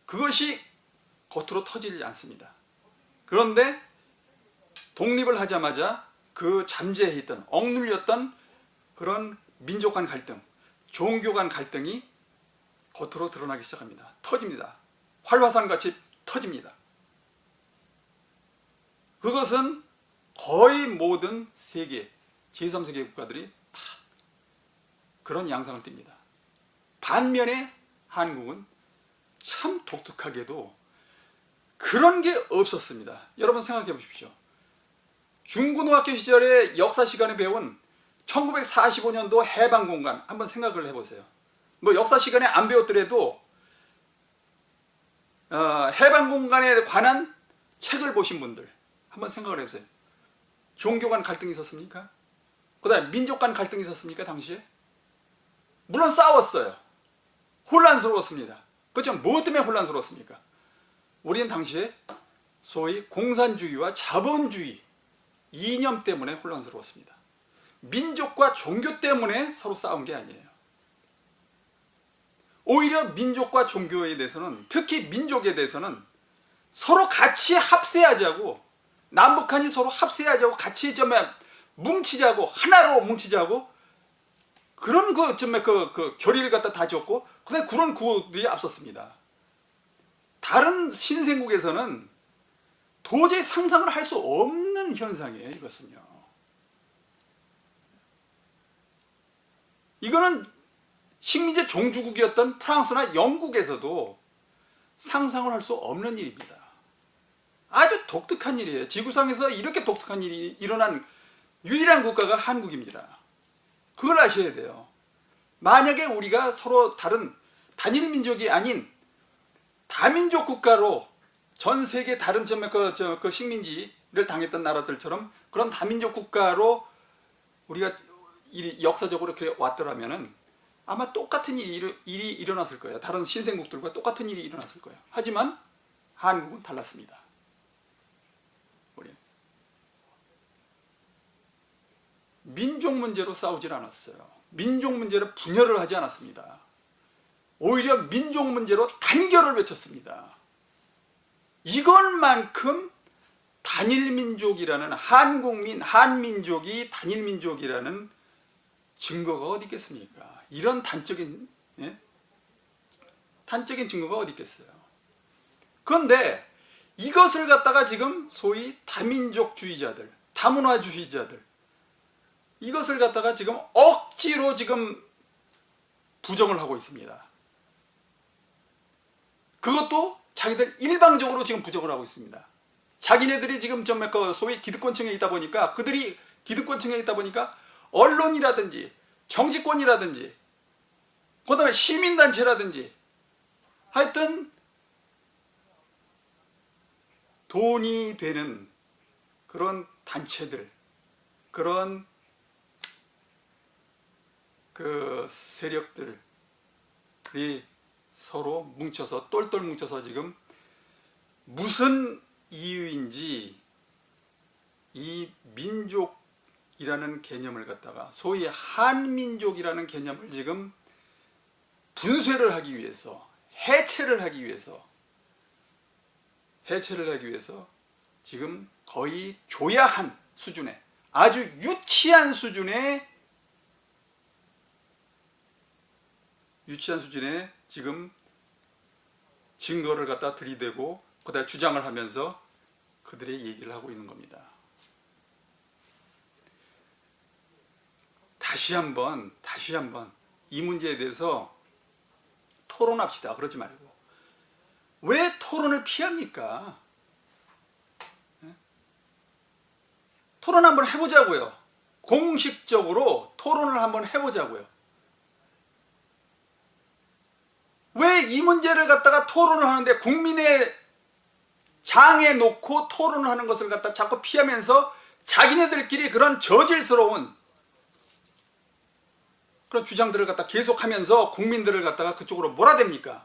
그것이 겉으로 터지지 않습니다. 그런데 독립을 하자마자 그 잠재해 있던, 억눌렸던 그런 민족 간 갈등, 종교 간 갈등이 겉으로 드러나기 시작합니다. 터집니다. 활화산같이 터집니다. 그것은 거의 모든 세계, 제3세계 국가들이 다 그런 양상을 띱니다. 반면에 한국은 참 독특하게도 그 그런 게 없었습니다. 여러분 생각해 보십시오. 중고등학교 시절에 역사 시간에 배운 1945년도 해방공간 한번 생각을 해보세요. 뭐 역사 시간에 안 배웠더라도 해방공간에 관한 책을 보신 분들 한번 생각을 해보세요. 종교 간 갈등이 있었습니까? 그 다음에 민족 간 갈등이 있었습니까? 당시에? 물론 싸웠어요. 혼란스러웠습니다. 그렇죠? 무엇 때문에 혼란스러웠습니까? 우리는 당시에 소위 공산주의와 자본주의 이념 때문에 혼란스러웠습니다. 민족과 종교 때문에 서로 싸운 게 아니에요. 오히려 민족과 종교에 대해서는, 특히 민족에 대해서는 서로 같이 합세하자고, 남북한이 서로 합세하자고, 같이 좀 뭉치자고, 하나로 뭉치자고, 그런 그 결의를 갖다 다졌고, 그다음에 그런 구호들이 앞섰습니다. 다른 신생국에서는 도저히 상상을 할 수 없는 현상이에요, 이것은요. 이거는 식민지 종주국이었던 프랑스나 영국에서도 상상을 할 수 없는 일입니다. 아주 독특한 일이에요. 지구상에서 이렇게 독특한 일이 일어난 유일한 국가가 한국입니다. 그걸 아셔야 돼요. 만약에 우리가 서로 다른 단일 민족이 아닌 다민족 국가로 전 세계 다른 그 식민지를 당했던 나라들처럼 그런 다민족 국가로 우리가 역사적으로 이렇게 왔더라면은 아마 똑같은 일이 일어났을 거예요. 다른 신생국들과 똑같은 일이 일어났을 거예요. 하지만 한국은 달랐습니다. 우리는 민족 문제로 싸우질 않았어요. 민족 문제로 분열을 하지 않았습니다. 오히려 민족 문제로 단결을 외쳤습니다. 이것만큼 단일민족이라는, 한국민, 한민족이 단일민족이라는 증거가 어디 있겠습니까? 이런 단적인 증거가 어디 있겠어요? 그런데 이것을 갖다가 지금 소위 다민족주의자들, 다문화주의자들, 이것을 갖다가 지금 억지로 지금 부정을 하고 있습니다. 그것도 자기들 일방적으로 지금 부정을 하고 있습니다. 자기네들이 지금 소위 기득권층에 있다 보니까, 그들이 기득권층에 있다 보니까 언론이라든지 정치권이라든지 그 다음에 시민단체라든지 하여튼 돈이 되는 그런 단체들, 그런 그 세력들이 서로 뭉쳐서 똘똘 뭉쳐서 지금 무슨 이유인지 이 민족이라는 개념을 갖다가 소위 한민족이라는 개념을 지금 분쇄를 하기 위해서, 해체를 하기 위해서 지금 거의 조야한 수준의, 아주 유치한 수준의 지금 증거를 갖다 들이대고 그다음에 주장을 하면서 그들의 얘기를 하고 있는 겁니다. 다시 한번 이 문제에 대해서 토론합시다. 그러지 말고 왜 토론을 피합니까? 토론 한번 해보자고요. 공식적으로 토론을 한번 해보자고요. 왜 이 문제를 갖다가 토론을 하는데 국민의 장에 놓고 토론을 하는 것을 갖다 자꾸 피하면서 자기네들끼리 그런 저질스러운 그런 주장들을 갖다 계속하면서 국민들을 갖다가 그쪽으로 몰아댑니까?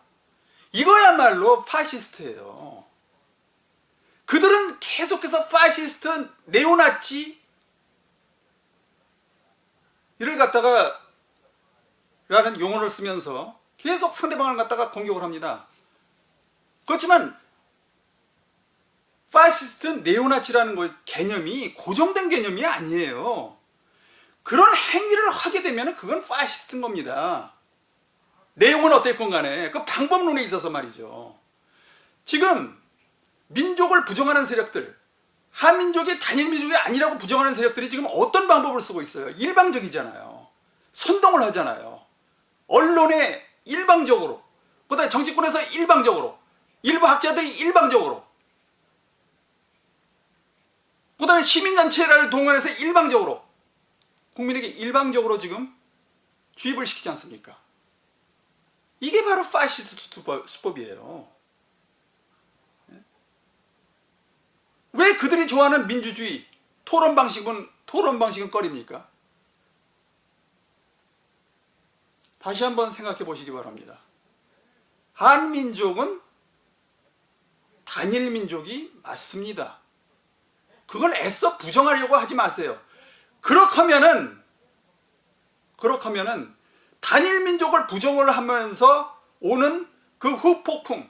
이거야말로 파시스트예요. 그들은 계속해서 파시스트, 네오나치 이를 갖다가 라는 용어를 쓰면서 계속 상대방을 갖다가 공격을 합니다. 그렇지만 파시스트, 네오나치라는 개념이 고정된 개념이 아니에요. 그런 행위를 하게 되면 그건 파시스트인 겁니다. 내용은 어땠건 간에 그 방법론에 있어서 말이죠. 지금 민족을 부정하는 세력들, 한민족이 단일민족이 아니라고 부정하는 세력들이 지금 어떤 방법을 쓰고 있어요? 일방적이잖아요. 선동을 하잖아요. 언론에 일방적으로, 그다음에 정치권에서 일방적으로, 일부 학자들이 일방적으로 그 다음에 시민단체를 동원해서 일방적으로 국민에게 일방적으로 지금 주입을 시키지 않습니까? 이게 바로 파시스트 수법이에요. 왜 그들이 좋아하는 민주주의 토론 방식은 꺼립니까? 다시 한번 생각해 보시기 바랍니다. 한민족은 단일 민족이 맞습니다. 그걸 애써 부정하려고 하지 마세요. 그렇다면은 단일 민족을 부정을 하면서 오는 그 후폭풍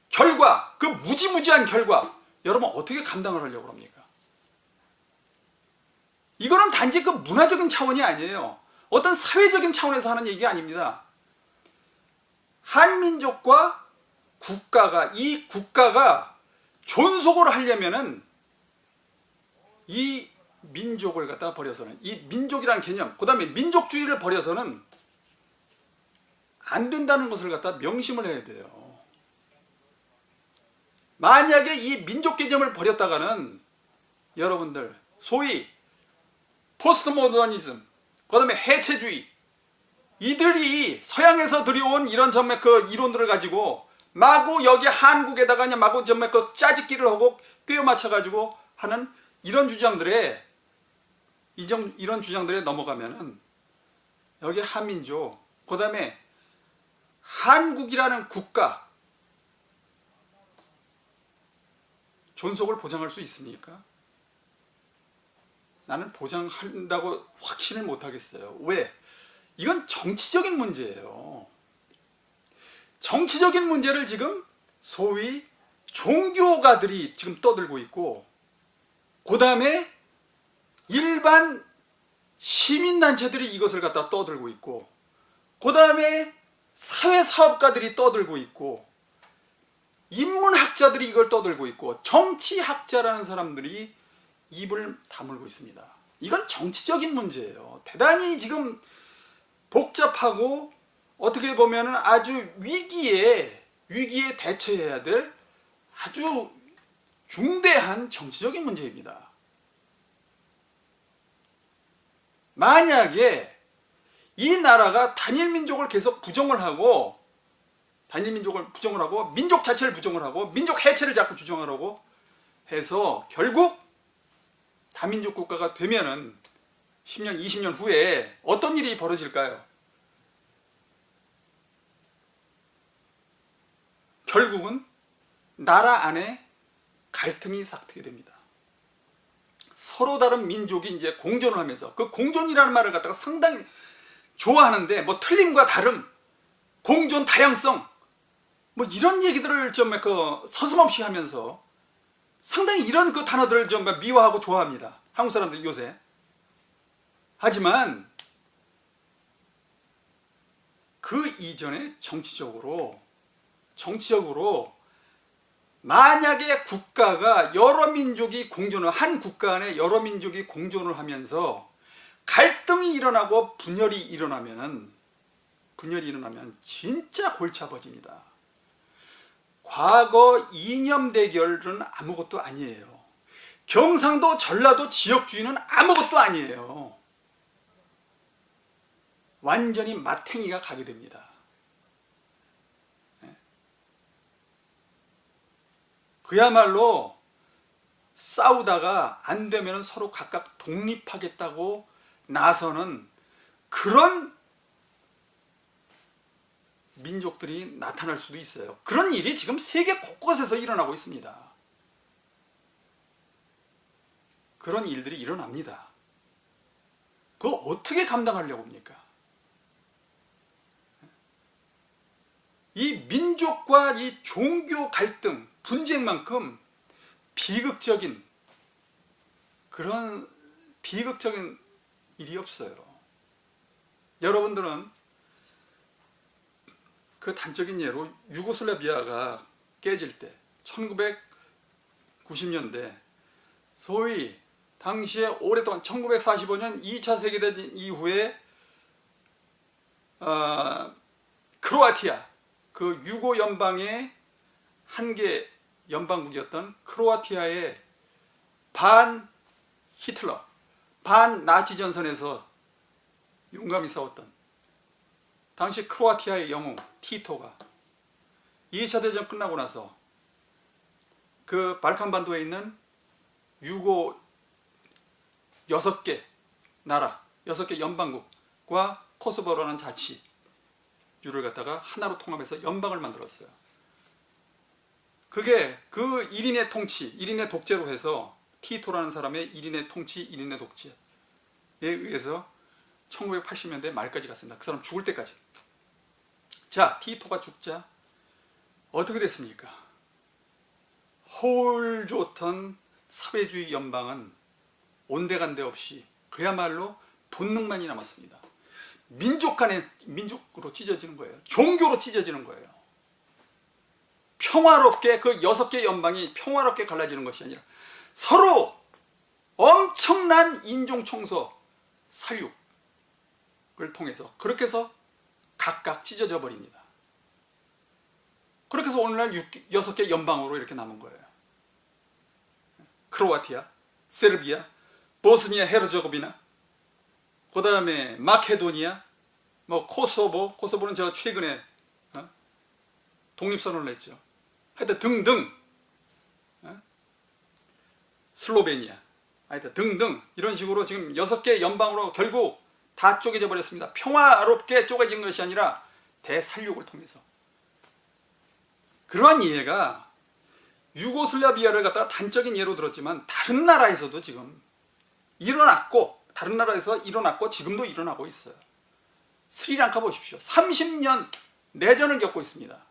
결과, 그 무지무지한 결과, 여러분 어떻게 감당을 하려고 합니까? 이거는 단지 그 문화적인 차원이 아니에요. 어떤 사회적인 차원에서 하는 얘기가 아닙니다. 한민족과 이 국가가 존속을 하려면은 이 민족을 갖다 버려서는, 이 민족이라는 개념, 그 다음에 민족주의를 버려서는 안 된다는 것을 갖다 명심을 해야 돼요. 만약에 이 민족 개념을 버렸다가는 여러분들 소위 포스트 모더니즘, 그 다음에 해체주의, 이들이 서양에서 들여온 이런 정말 그 이론들을 가지고 마구 여기 한국에다가 그냥 마구 정말 그 짜집기를 하고 꿰어 맞춰가지고 하는 이런 주장들에 넘어가면은 여기 한민족, 그 다음에 한국이라는 국가 존속을 보장할 수 있습니까? 나는 보장한다고 확신을 못하겠어요. 왜? 이건 정치적인 문제예요. 정치적인 문제를 지금 소위 종교가들이 지금 떠들고 있고, 그 다음에 일반 시민단체들이 이것을 갖다 떠들고 있고, 그 다음에 사회사업가들이 떠들고 있고, 인문학자들이 이걸 떠들고 있고, 정치학자라는 사람들이 입을 다물고 있습니다. 이건 정치적인 문제예요. 대단히 지금 복잡하고 어떻게 보면 아주 위기에 대처해야 될 아주 중대한 정치적인 문제입니다. 만약에 이 나라가 단일 민족을 계속 부정을 하고 민족 자체를 부정을 하고 민족 해체를 자꾸 주장하려고 해서 결국 다민족 국가가 되면은 10년, 20년 후에 어떤 일이 벌어질까요? 결국은 나라 안에 갈등이 싹트게 됩니다. 서로 다른 민족이 이제 공존을 하면서, 그 공존이라는 말을 갖다가 상당히 좋아하는데, 뭐 틀림과 다름, 공존, 다양성, 뭐 이런 얘기들을 좀 서슴없이 하면서 상당히 이런 그 단어들을 좀 미워하고 좋아합니다. 한국 사람들이 요새. 하지만 그 이전에 정치적으로 만약에 국가가 여러 민족이 공존을, 한 국가 안에 여러 민족이 공존을 하면서 갈등이 일어나고 분열이 일어나면 진짜 골치 아파집니다. 과거 이념 대결은 아무것도 아니에요. 경상도, 전라도 지역주의는 아무것도 아니에요. 완전히 마탱이가 가게 됩니다. 그야말로 싸우다가 안 되면 서로 각각 독립하겠다고 나서는 그런 민족들이 나타날 수도 있어요. 그런 일이 지금 세계 곳곳에서 일어나고 있습니다. 그런 일들이 일어납니다. 그거 어떻게 감당하려고 합니까? 이 민족과 이 종교 갈등, 분쟁만큼 비극적인 일이 없어요. 여러분들은 그 단적인 예로 유고슬라비아가 깨질 때 1990년대 소위 당시에 오랫동안 1945년 2차 세계대전 이후에 크로아티아, 그 유고 연방의 한 개 연방국이었던 크로아티아의 반 히틀러, 반나치 전선에서 용감히 싸웠던 당시 크로아티아의 영웅 티토가 2차 대전 끝나고 나서 그 발칸반도에 있는 유고 6개 나라, 6개 연방국과 코소보라는 자치주를 갖다가 하나로 통합해서 연방을 만들었어요. 그게 그 1인의 통치, 1인의 독재로 해서 티토라는 사람의 1인의 통치, 1인의 독재에 의해서 1980년대 말까지 갔습니다. 그 사람 죽을 때까지. 자, 티토가 죽자 어떻게 됐습니까? 홀 좋던 사회주의 연방은 온데간데 없이 그야말로 본능만이 남았습니다. 민족 간의 민족으로 찢어지는 거예요. 종교로 찢어지는 거예요. 평화롭게 그 6개 연방이 평화롭게 갈라지는 것이 아니라 서로 엄청난 인종청소, 살육을 통해서 그렇게 해서 각각 찢어져 버립니다. 그렇게 해서 오늘날 6개 연방으로 이렇게 남은 거예요. 크로아티아, 세르비아, 보스니아 헤르제고비나, 그 다음에 마케도니아, 뭐 코소보는 제가 최근에 독립선언을 했죠. 하여튼 등등, 슬로베니아, 하여튼 등등 이런 식으로 지금 6개 연방으로 결국 다 쪼개져 버렸습니다. 평화롭게 쪼개진 것이 아니라 대살육을 통해서. 그러한 이해가 유고슬라비아를 갖다가 단적인 예로 들었지만 다른 나라에서도 지금 일어났고, 다른 나라에서 일어났고 지금도 일어나고 있어요. 스리랑카 보십시오. 30년 내전을 겪고 있습니다.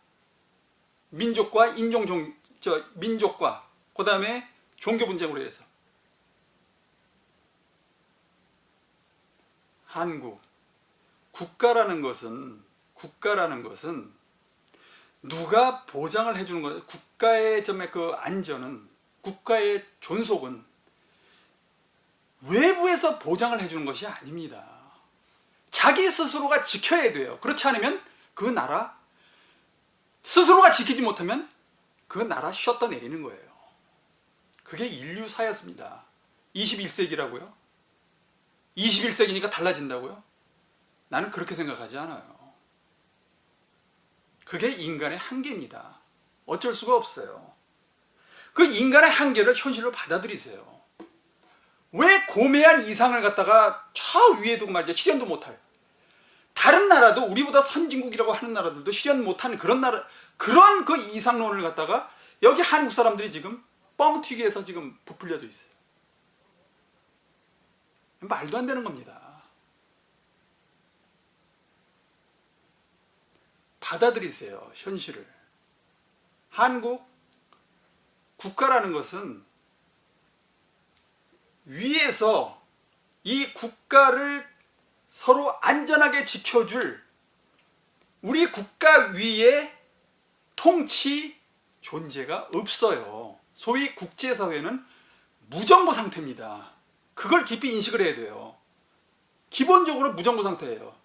민족과 민족과 그 다음에 종교 분쟁으로 해서. 한국, 국가라는 것은 누가 보장을 해주는 거예요? 국가의 그 안전은, 국가의 존속은 외부에서 보장을 해주는 것이 아닙니다. 자기 스스로가 지켜야 돼요. 그렇지 않으면 그 나라 스스로가 지키지 못하면 그 나라 쉬었다 내리는 거예요. 그게 인류사였습니다. 21세기라고요? 21세기니까 달라진다고요? 나는 그렇게 생각하지 않아요. 그게 인간의 한계입니다. 어쩔 수가 없어요. 그 인간의 한계를 현실로 받아들이세요. 왜 고매한 이상을 갖다가 저 위에 두고 말이죠. 실현도 못할. 다른 나라도 우리보다 선진국이라고 하는 나라들도 실현 못하는 그런 나라, 그런 그 이상론을 갖다가 여기 한국 사람들이 지금 뻥튀기해서 지금 부풀려져 있어요. 말도 안 되는 겁니다. 받아들이세요, 현실을. 한국 국가라는 것은 위에서 이 국가를 서로 안전하게 지켜줄 우리 국가 위에 통치 존재가 없어요. 소위 국제사회는 무정부 상태입니다. 그걸 깊이 인식을 해야 돼요. 기본적으로 무정부 상태예요.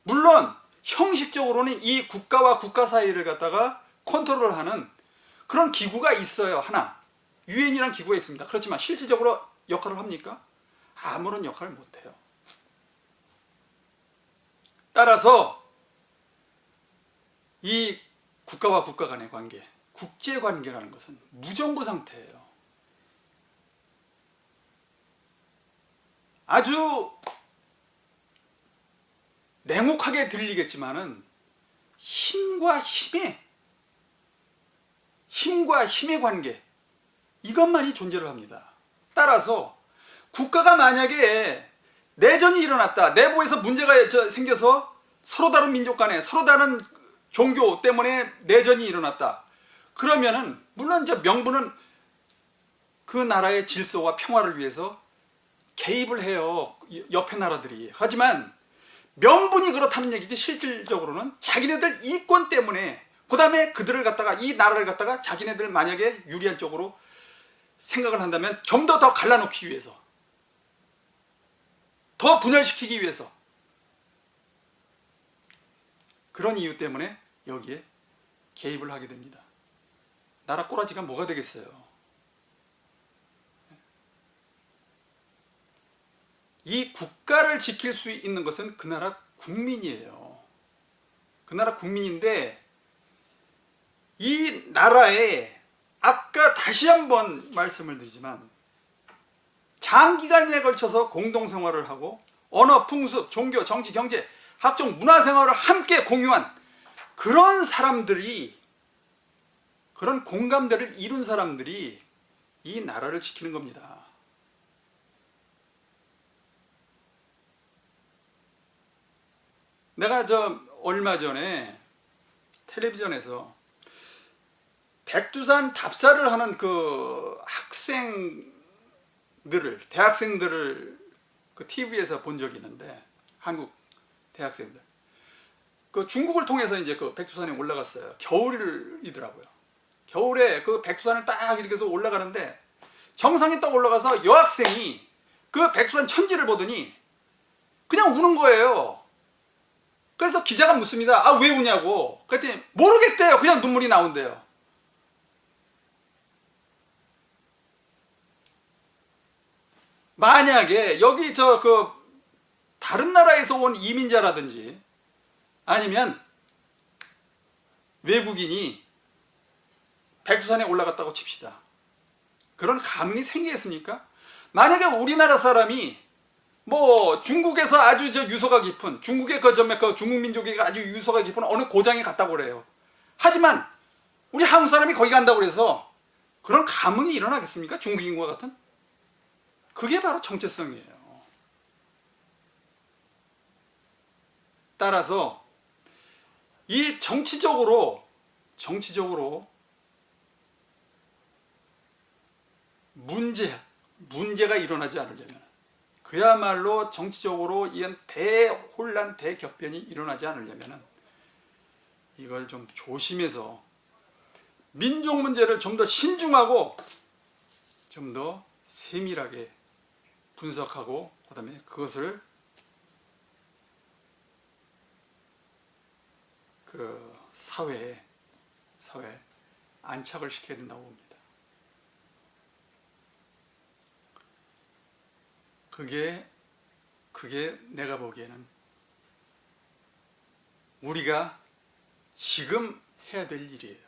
물론 형식적으로는 이 국가와 국가 사이를 갖다가 컨트롤하는 그런 기구가 있어요. 하나, 유엔이라는 기구가 있습니다. 그렇지만 실질적으로 역할을 합니까? 아무런 역할을 못해요. 따라서 이 국가와 국가 간의 관계, 국제관계라는 것은 무정부 상태예요. 아주 냉혹하게 들리겠지만은 힘과 힘의 관계, 이것만이 존재를 합니다. 따라서 국가가 만약에 내전이 일어났다, 내부에서 문제가 생겨서 서로 다른 민족 간에 서로 다른 종교 때문에 내전이 일어났다, 그러면은 물론 이제 명분은 그 나라의 질서와 평화를 위해서 개입을 해요, 옆에 나라들이. 하지만 명분이 그렇다는 얘기지 실질적으로는 자기네들 이권 때문에, 그 다음에 그들을 갖다가, 이 나라를 갖다가 자기네들 만약에 유리한 쪽으로 생각을 한다면 좀 더 갈라놓기 위해서, 더 분열시키기 위해서, 그런 이유 때문에 여기에 개입을 하게 됩니다. 나라 꼬라지가 뭐가 되겠어요? 이 국가를 지킬 수 있는 것은 그 나라 국민이에요. 그 나라 국민인데 이 나라에 아까 다시 한번 말씀을 드리지만 장기간에 걸쳐서 공동생활을 하고 언어, 풍습, 종교, 정치, 경제, 각종 문화생활을 함께 공유한 그런 사람들이, 그런 공감대를 이룬 사람들이 이 나라를 지키는 겁니다. 내가 얼마 전에 텔레비전에서 백두산 답사를 하는 그 대학생들을 그 TV에서 본 적이 있는데, 한국 대학생들. 그 중국을 통해서 이제 그 백두산에 올라갔어요. 겨울이더라고요. 겨울에 그 백두산을 딱 이렇게 해서 올라가는데 정상에 딱 올라가서 여학생이 그 백두산 천지를 보더니 그냥 우는 거예요. 그래서 기자가 묻습니다. 아, 왜 우냐고. 그랬더니 모르겠대요. 그냥 눈물이 나온대요. 만약에 여기 다른 나라에서 온 이민자라든지 아니면 외국인이 백두산에 올라갔다고 칩시다. 그런 감흥이 생기겠습니까? 만약에 우리나라 사람이 뭐 중국에서 아주 유서가 깊은, 중국의 그 중국 민족이 아주 유서가 깊은 어느 고장에 갔다고 그래요. 하지만 우리 한국 사람이 거기 간다고 그래서 그런 감흥이 일어나겠습니까? 중국인과 같은? 그게 바로 정체성이에요. 따라서 이 정치적으로 문제가 일어나지 않으려면, 그야말로 정치적으로 이런 대혼란, 대격변이 일어나지 않으려면 이걸 좀 조심해서 민족 문제를 좀 더 신중하고 좀 더 세밀하게 분석하고 그다음에 그것을 그 사회에 안착을 시켜야 된다고 봅니다. 그게 내가 보기에는 우리가 지금 해야 될 일이에요.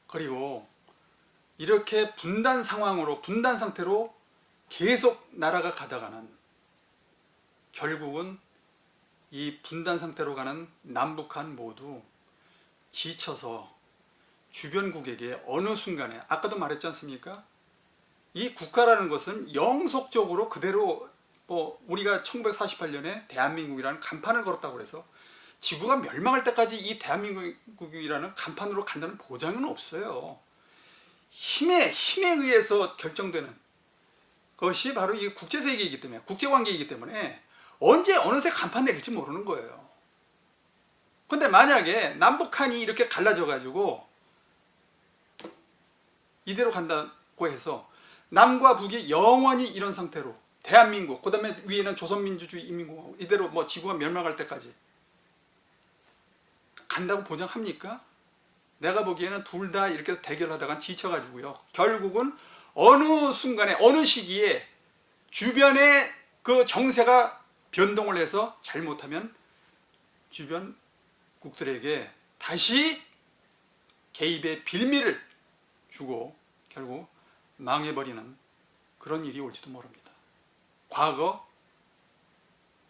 그리고 이렇게 분단 상태로 계속 나라가 가다가는 결국은 이 분단 상태로 가는 남북한 모두 지쳐서 주변국에게 어느 순간에, 아까도 말했지 않습니까? 이 국가라는 것은 영속적으로 그대로 우리가 1948년에 대한민국이라는 간판을 걸었다고 해서 지구가 멸망할 때까지 이 대한민국이라는 간판으로 간다는 보장은 없어요. 힘에 의해서 결정되는 것이 바로 이 국제세계이기 때문에, 국제관계이기 때문에 언제 어느새 간판 내릴지 모르는 거예요. 근데 만약에 남북한이 이렇게 갈라져 가지고 이대로 간다고 해서 남과 북이 영원히 이런 상태로 대한민국, 그 다음에 위에는 조선민주주의 인민공화국, 이대로 지구가 멸망할 때까지 간다고 보장합니까? 내가 보기에는 둘 다 이렇게 대결하다가 지쳐가지고요, 결국은 어느 순간에 어느 시기에 주변의 그 정세가 변동을 해서 잘못하면 주변 국들에게 다시 개입의 빌미를 주고 결국 망해버리는 그런 일이 올지도 모릅니다. 과거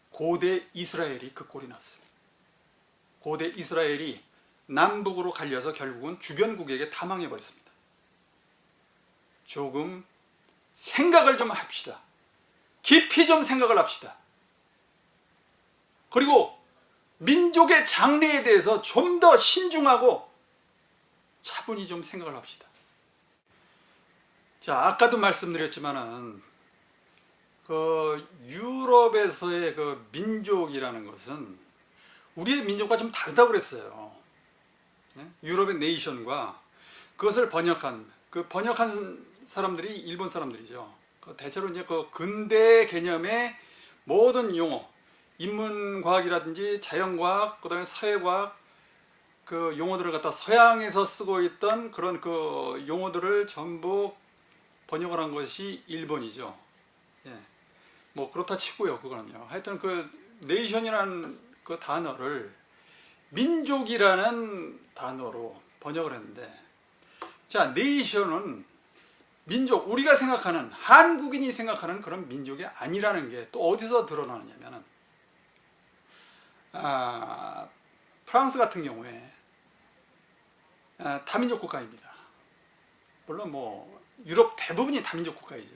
고대 이스라엘이 그 꼴이 났어요. 고대 이스라엘이 남북으로 갈려서 결국은 주변국에게 다 망해버렸습니다. 조금 생각을 좀 합시다. 깊이 좀 생각을 합시다. 그리고 민족의 장래에 대해서 좀 더 신중하고 차분히 좀 생각을 합시다. 자, 아까도 말씀드렸지만은 그 유럽에서의 그 민족이라는 것은 우리의 민족과 좀 다르다고 그랬어요. 유럽의 네이션과 그것을 번역한 사람들이 일본 사람들이죠. 대체로 이제 그 근대 개념의 모든 용어, 인문과학이라든지 자연과학, 그다음에 사회과학 그 용어들을 갖다 서양에서 쓰고 있던 그런 그 용어들을 전부 번역을 한 것이 일본이죠. 예. 뭐 그렇다 치고요. 그거는요. 하여튼 그 네이션이라는 그 단어를 민족이라는 단어로 번역을 했는데, 자, 네이션은 민족, 우리가 생각하는, 한국인이 생각하는 그런 민족이 아니라는 게 또 어디서 드러나느냐면은, 프랑스 같은 경우에 다민족 국가입니다. 물론 뭐 유럽 대부분이 다민족 국가이죠.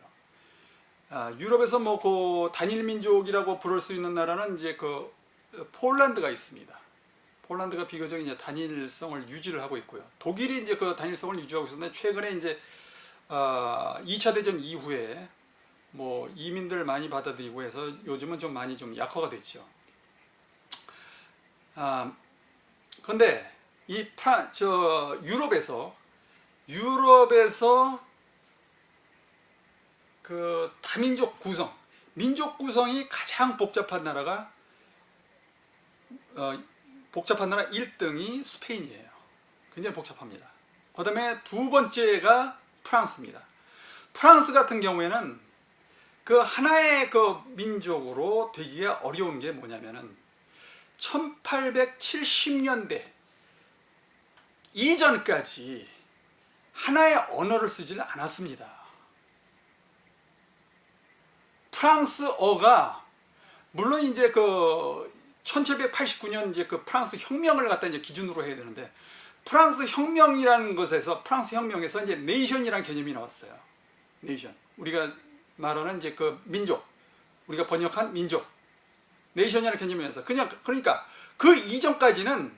유럽에서 뭐 그 단일 민족이라고 부를 수 있는 나라는 이제 그 폴란드가 있습니다. 폴란드가 비교적 이제 단일성을 유지를 하고 있고요. 독일이 이제 그 단일성을 유지하고 있었는데, 최근에 이제 2차 대전 이후에 뭐 이민들 많이 받아들이고 해서 요즘은 좀 많이 좀 약화가 됐죠. 근데 이 유럽에서 그 다민족 구성, 민족 구성이 가장 복잡한 나라가 복잡한 나라 1등이 스페인이에요. 굉장히 복잡합니다. 그 다음에 두 번째가 프랑스입니다. 프랑스 같은 경우에는 그 하나의 그 민족으로 되기가 어려운 게 뭐냐면은 1870년대 이전까지 하나의 언어를 쓰지를 않았습니다. 프랑스어가 물론 이제 그 1789년 이제 그 프랑스 혁명을 갖다 이제 기준으로 해야 되는데, 프랑스 혁명이라는 것에서, 프랑스 혁명에서 이제 네이션이라는 개념이 나왔어요. 네이션. 우리가 말하는 이제 그 민족, 우리가 번역한 민족. 네이션이라는 개념이면서 그러니까 그 이전까지는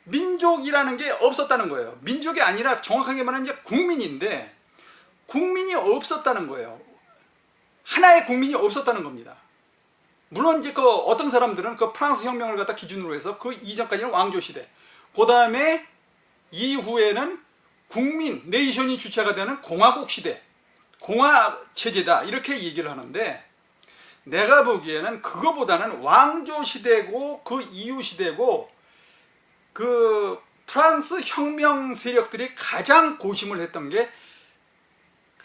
민족이라는 게 없었다는 거예요. 민족이 아니라 정확하게 말하면 이제 국민인데, 국민이 없었다는 거예요. 하나의 국민이 없었다는 겁니다. 물론 이제 그 어떤 사람들은 그 프랑스 혁명을 갖다 기준으로 해서 그 이전까지는 왕조 시대, 그 다음에 이후에는 국민, 네이션이 주체가 되는 공화국 시대, 공화 체제다, 이렇게 얘기를 하는데, 내가 보기에는 그거보다는 왕조 시대고 그 이후 시대고 그 프랑스 혁명 세력들이 가장 고심을 했던 게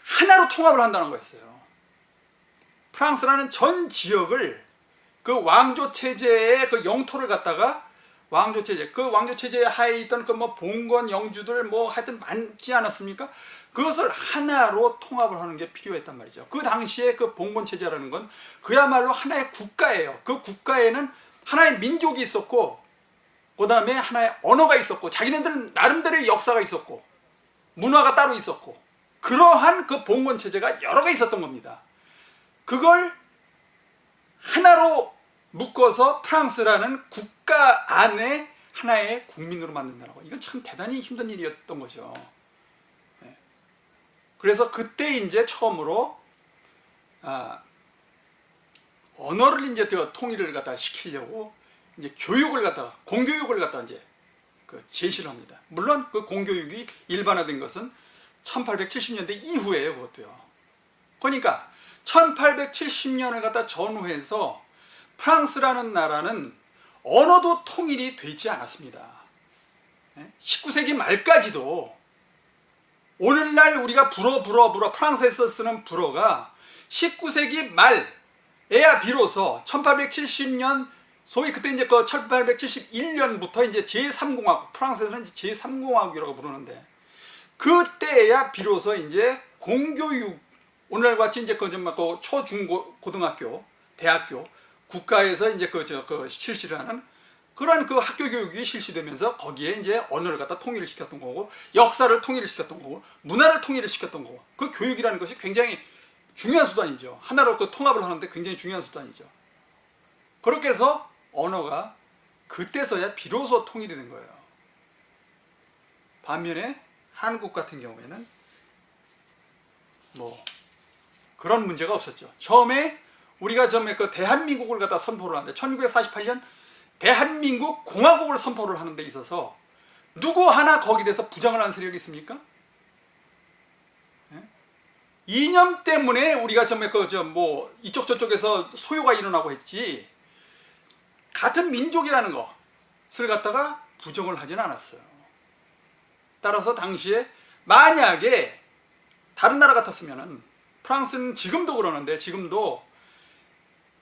하나로 통합을 한다는 거였어요. 프랑스라는 전 지역을 그 왕조 체제의 그 영토를 갖다가 왕조 체제, 그 왕조 체제 하에 있던 그 뭐 봉건 영주들 뭐 하여튼 많지 않았습니까? 그것을 하나로 통합을 하는 게 필요했단 말이죠. 그 당시에 그 봉건 체제라는 건 그야말로 하나의 국가예요. 그 국가에는 하나의 민족이 있었고, 그 다음에 하나의 언어가 있었고, 자기네들 나름대로의 역사가 있었고, 문화가 따로 있었고, 그러한 그 봉건 체제가 여러 개 있었던 겁니다. 그걸 하나로 묶어서 프랑스라는 국가 안에 하나의 국민으로 만든다는 거, 이건 참 대단히 힘든 일이었던 거죠. 그래서 그때 이제 처음으로 언어를 이제 통일을 갖다 시키려고 이제 교육을 갖다가, 공교육을 갖다가 이제 그 제시를 합니다. 물론 그 공교육이 일반화된 것은 1870년대 이후에요, 그것도요. 그러니까 1870년을 갖다 전후해서 프랑스라는 나라는 언어도 통일이 되지 않았습니다. 19세기 말까지도 오늘날 우리가 불어 프랑스에서 쓰는 불어가 19세기 말에야 비로소 1870년, 소위 그때 이제 그 1871년부터 이제 제3공화국, 프랑스에서는 이제 제3공화국이라고 부르는데, 그때야 비로소 이제 공교육, 오늘날 같이 이제 그 초, 중, 고등학교, 대학교, 국가에서 이제 그 실시를 하는 그런 그 학교 교육이 실시되면서 거기에 이제 언어를 갖다 통일을 시켰던 거고, 역사를 통일을 시켰던 거고, 문화를 통일을 시켰던 거고, 그 교육이라는 것이 굉장히 중요한 수단이죠. 하나로 그 통합을 하는데 굉장히 중요한 수단이죠. 그렇게 해서 언어가 그때서야 비로소 통일이 된 거예요. 반면에 한국 같은 경우에는 뭐 그런 문제가 없었죠. 처음에 우리가 그 대한민국을 갖다 선포를 하는데, 1948년 대한민국 공화국을 선포를 하는 데 있어서 누구 하나 거기에 대해서 부정을 하는 세력이 있습니까? 이념 때문에 우리가 이쪽 저쪽에서 소요가 일어나고 했지, 같은 민족이라는 것을 갖다가 부정을 하진 않았어요. 따라서 당시에 만약에 다른 나라 같았으면은 프랑스는 지금도 그러는데, 지금도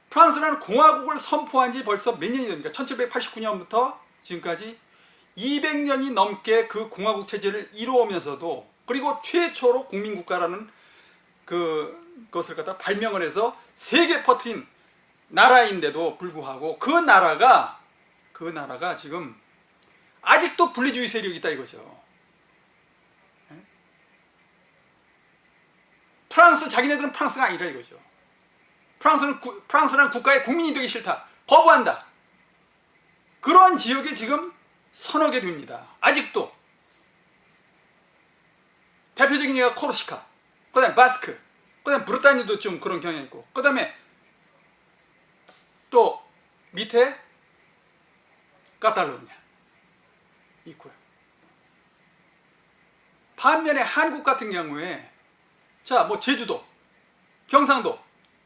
프랑스는 공화국을 선포한 지 벌써 몇 년이 됩니까? 1789년부터 지금까지 200년이 넘게 그 공화국 체제를 이루어오면서도, 그리고 최초로 국민국가라는 그것을 갖다 발명을 해서 세계에 퍼뜨린 나라인데도 불구하고 그 나라가 지금 아직도 분리주의 세력이 있다 이거죠. 프랑스, 자기네들은 프랑스가 아니라 이거죠. 프랑스라는 국가의 국민이 되기 싫다, 거부한다, 그런 지역에 지금 서너 개 됩니다. 아직도. 대표적인 예가 코르시카, 그 다음에 바스크, 그 다음에 브르타니도 좀 그런 경향이 있고, 그 다음에 또 밑에 카탈루냐 있고요. 반면에 한국 같은 경우에 자, 뭐 제주도, 경상도,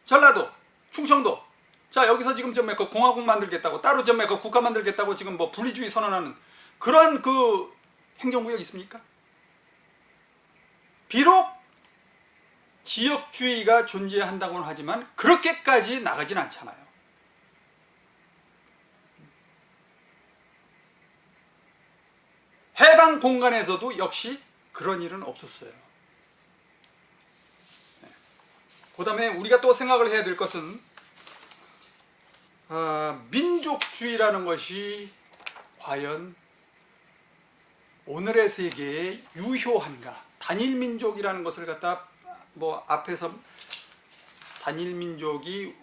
전라도, 충청도, 자 여기서 지금 좀 공화국 만들겠다고, 따로 좀 국가 만들겠다고 지금 뭐 분리주의 선언하는 그런 그 행정구역 있습니까? 비록 지역주의가 존재한다고는 하지만 그렇게까지 나가진 않잖아요. 해방 공간에서도 역시 그런 일은 없었어요. 그 다음에 우리가 또 생각을 해야 될 것은 민족주의라는 것이 과연 오늘의 세계에 유효한가? 단일민족이라는 것을 갖다 뭐 앞에서 단일민족이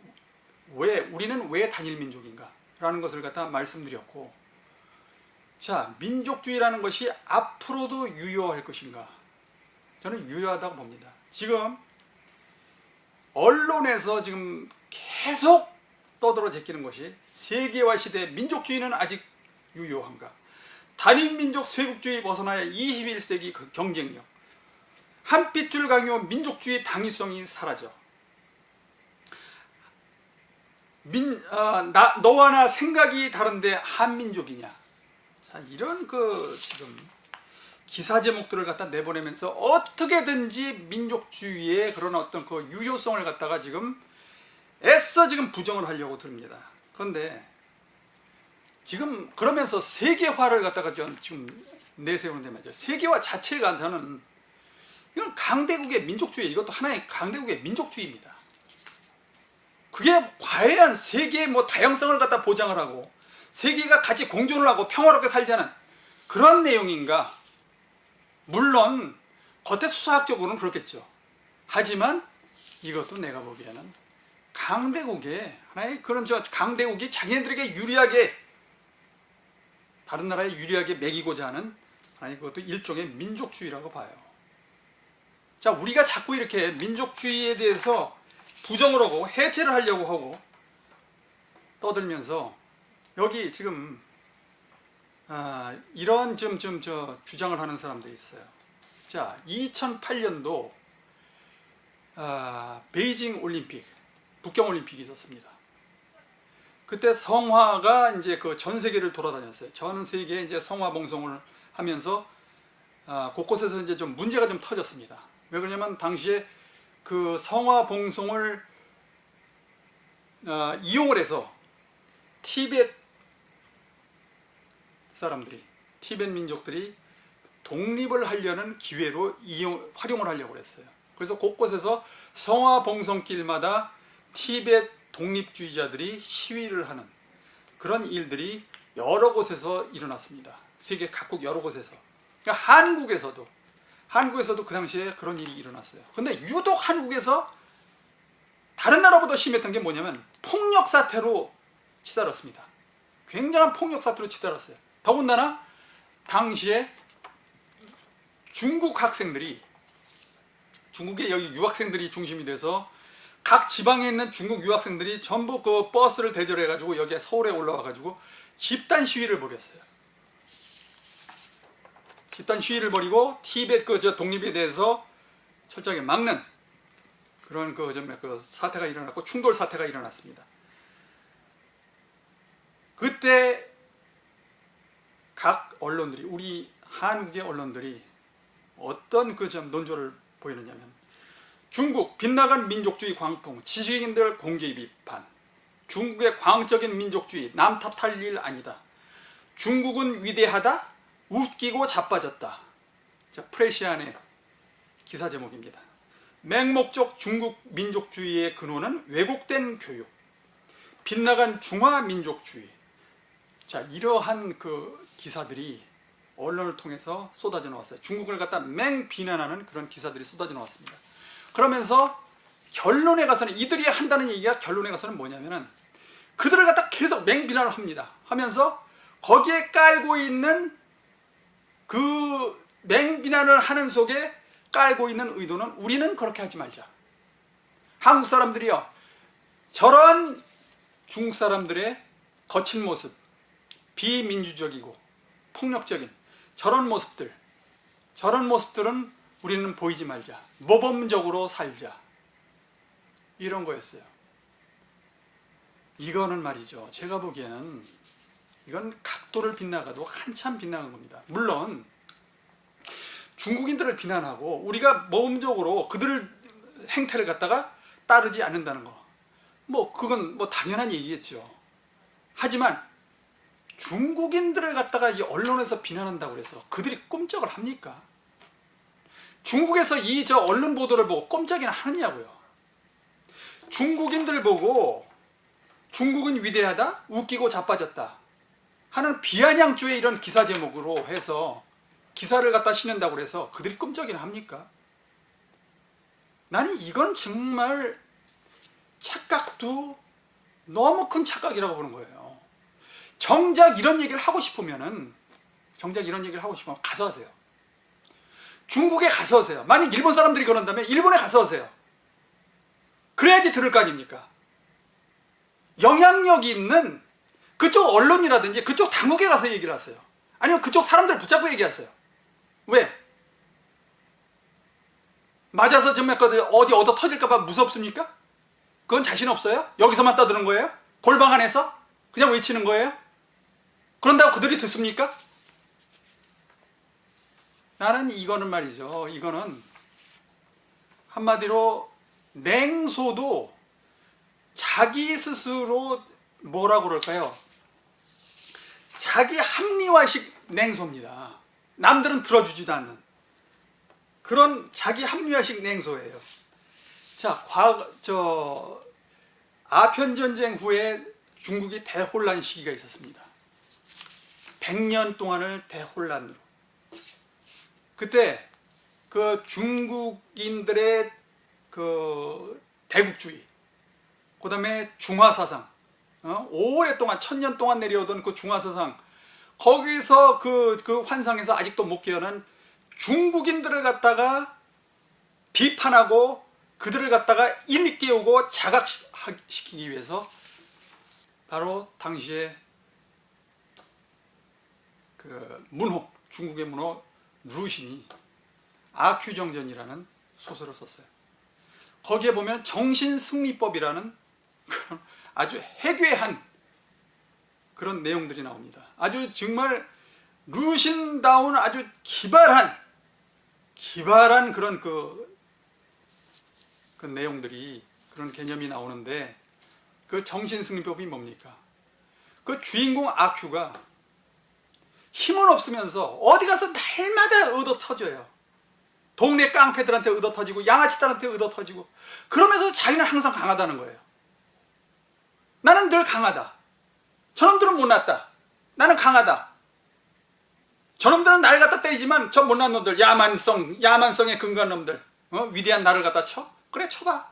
우리는 왜 단일민족인가? 라는 것을 갖다 말씀드렸고, 자, 민족주의라는 것이 앞으로도 유효할 것인가? 저는 유효하다고 봅니다. 지금 언론에서 지금 계속 떠들어 제끼는 것이 세계화 시대 민족주의는 아직 유효한가? 단일민족 쇄국주의 벗어나야 21세기 경쟁력, 한핏줄 강요 민족주의 당위성이 사라져. 너와 나 생각이 다른데 한민족이냐? 자, 이런 지금 기사 제목들을 갖다 내보내면서 어떻게든지 민족주의의 그런 어떤 그 유효성을 갖다가 지금 애써 지금 부정을 하려고 듭니다. 그런데 지금 그러면서 세계화를 갖다가 지금 내세우는데 말이죠. 세계화 자체가 저는 이건 강대국의 민족주의, 이것도 하나의 강대국의 민족주의입니다. 그게 과연 세계의 뭐 다양성을 갖다 보장을 하고 세계가 같이 공존을 하고 평화롭게 살자는 그런 내용인가? 물론 겉에 수학적으로는 그렇겠죠. 하지만 이것도 내가 보기에는 강대국의 하나의 그런 강대국이 자기네들에게 유리하게, 다른 나라에 유리하게 매기고자 하는 하나의 그것도 일종의 민족주의라고 봐요. 자, 우리가 자꾸 이렇게 민족주의에 대해서 부정을 하고 해체를 하려고 하고 떠들면서 여기 지금 이런 주장을 하는 사람들이 있어요. 자, 2008년도 베이징 올림픽, 북경 올림픽이 있었습니다. 그때 성화가 이제 그 전 세계를 돌아다녔어요. 전 세계에 이제 성화 봉송을 하면서 곳곳에서 이제 좀 문제가 좀 터졌습니다. 왜 그러냐면 당시에 그 성화 봉송을 이용을 해서 티벳 사람들이, 티벳 민족들이 독립을 하려는 기회로 활용을 하려고 했어요. 그래서 곳곳에서 성화 봉송길마다 티벳 독립주의자들이 시위를 하는 그런 일들이 여러 곳에서 일어났습니다. 세계 각국 여러 곳에서. 그러니까 한국에서도 그 당시에 그런 일이 일어났어요. 근데 유독 한국에서 다른 나라보다 심했던 게 뭐냐면 폭력 사태로 치달았습니다. 굉장한 폭력 사태로 치달았어요. 더군다나 당시에 중국 학생들이, 중국의 여기 유학생들이 중심이 돼서 각 지방에 있는 중국 유학생들이 전부 그 버스를 대절해 가지고 여기 서울에 올라와 가지고 집단 시위를 벌였어요. 집단 시위를 벌이고 티벳 독립에 대해서 철저하게 막는 그런 그 사태가 일어났고 충돌 사태가 일어났습니다. 그때 각 언론들이, 우리 한국의 언론들이 어떤 논조를 보이느냐면 중국 빗나간 민족주의 광풍, 지식인들 공개 비판. 중국의 광적인 민족주의, 남 탓할 일 아니다. 중국은 위대하다, 웃기고 자빠졌다. 자, 프레시안의 기사 제목입니다. 맹목적 중국 민족주의의 근원은 왜곡된 교육, 빗나간 중화 민족주의. 자, 이러한 그 기사들이 언론을 통해서 쏟아져 나왔어요. 중국을 갖다 맹 비난하는 그런 기사들이 쏟아져 나왔습니다. 그러면서 결론에 가서는, 이들이 한다는 얘기가 결론에 가서는 뭐냐면은 그들을 갖다 계속 맹 비난을 합니다. 하면서 거기에 깔고 있는 그 맹 비난을 하는 속에 깔고 있는 의도는 우리는 그렇게 하지 말자. 한국 사람들이요, 저런 중국 사람들의 거친 모습, 비민주적이고 폭력적인 저런 모습들은 우리는 보이지 말자. 모범적으로 살자. 이런 거였어요. 이거는 말이죠, 제가 보기에는 이건 각도를 빗나가도 한참 빗나간 겁니다. 물론 중국인들을 비난하고 우리가 모범적으로 그들 행태를 갖다가 따르지 않는다는 거, 뭐 그건 뭐 당연한 얘기겠죠. 하지만 중국인들을 갖다가 이 언론에서 비난한다고 해서 그들이 꼼짝을 합니까? 중국에서 이 저 언론 보도를 보고 꼼짝이나 하느냐고요. 중국인들 보고 중국은 위대하다, 웃기고 자빠졌다 하는 비아냥조의 이런 기사 제목으로 해서 기사를 갖다 실는다고 해서 그들이 꼼짝이나 합니까? 나는 이건 정말 착각도 너무 큰 착각이라고 보는 거예요. 정작 이런 얘기를 하고 싶으면 가서 하세요. 중국에 가서 하세요. 만약 일본 사람들이 그런다면 일본에 가서 하세요. 그래야지 들을 거 아닙니까? 영향력이 있는 그쪽 언론이라든지 그쪽 당국에 가서 얘기를 하세요. 아니면 그쪽 사람들 붙잡고 얘기하세요. 왜? 맞아서 정말 어디 얻어 터질까봐 무섭습니까? 그건 자신 없어요? 여기서만 떠드는 거예요? 골방 안에서? 그냥 외치는 거예요? 그런다고 그들이 듣습니까? 나는 이거는 말이죠, 이거는 한마디로 냉소도 자기 스스로 뭐라고 그럴까요? 자기 합리화식 냉소입니다. 남들은 들어주지도 않는 그런 자기 합리화식 냉소예요. 자, 아편전쟁 후에 중국이 대혼란 시기가 있었습니다. 100년 동안을 대혼란으로. 그때 그 중국인들의 그 대국주의, 그 다음에 중화사상, 오랫동안 1000년 동안 내려오던 그 중화사상, 거기서 그 환상에서 아직도 못 깨어난 중국인들을 갖다가 비판하고 그들을 갖다가 일깨우고 자각시키기 위해서 바로 당시에 그 문호, 중국의 문호 루신이 아큐정전이라는 소설을 썼어요. 거기에 보면 정신승리법이라는 아주 해괴한 그런 내용들이 나옵니다. 아주 정말 루신다운 아주 기발한 그런 그 내용들이, 그런 개념이 나오는데, 그 정신승리법이 뭡니까? 그 주인공 아큐가 힘은 없으면서 어디 가서 날마다 얻어 터져요. 동네 깡패들한테 얻어 터지고 양아치들한테 얻어 터지고, 그러면서 자기는 항상 강하다는 거예요. 나는 늘 강하다. 저놈들은 못났다. 나는 강하다. 저놈들은 나를 갖다 때리지만 저 못난 놈들, 야만성에 근거한 놈들, 위대한 나를 갖다 쳐? 그래, 쳐봐.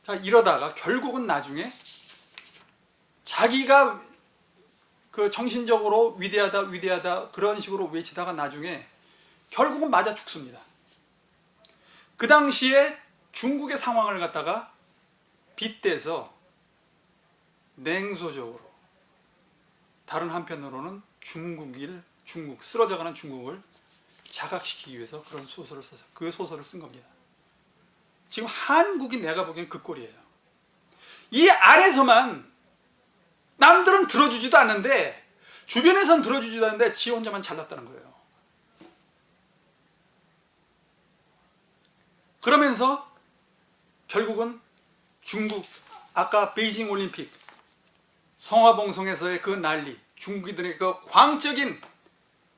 자, 이러다가 결국은 나중에 자기가 그 정신적으로 위대하다 그런 식으로 외치다가 나중에 결국은 맞아 죽습니다. 그 당시에 중국의 상황을 갖다가 빗대서 냉소적으로, 다른 한편으로는 쓰러져가는 중국을 자각시키기 위해서 그런 소설을 써서 그 소설을 쓴 겁니다. 지금 한국이 내가 보기엔 그 꼴이에요. 이 안에서만 남들은 들어주지도 않는데, 주변에선 들어주지도 않는데 지 혼자만 잘났다는 거예요. 그러면서 결국은 중국, 아까 베이징 올림픽 성화봉송에서의 그 난리, 중국인들의 그 광적인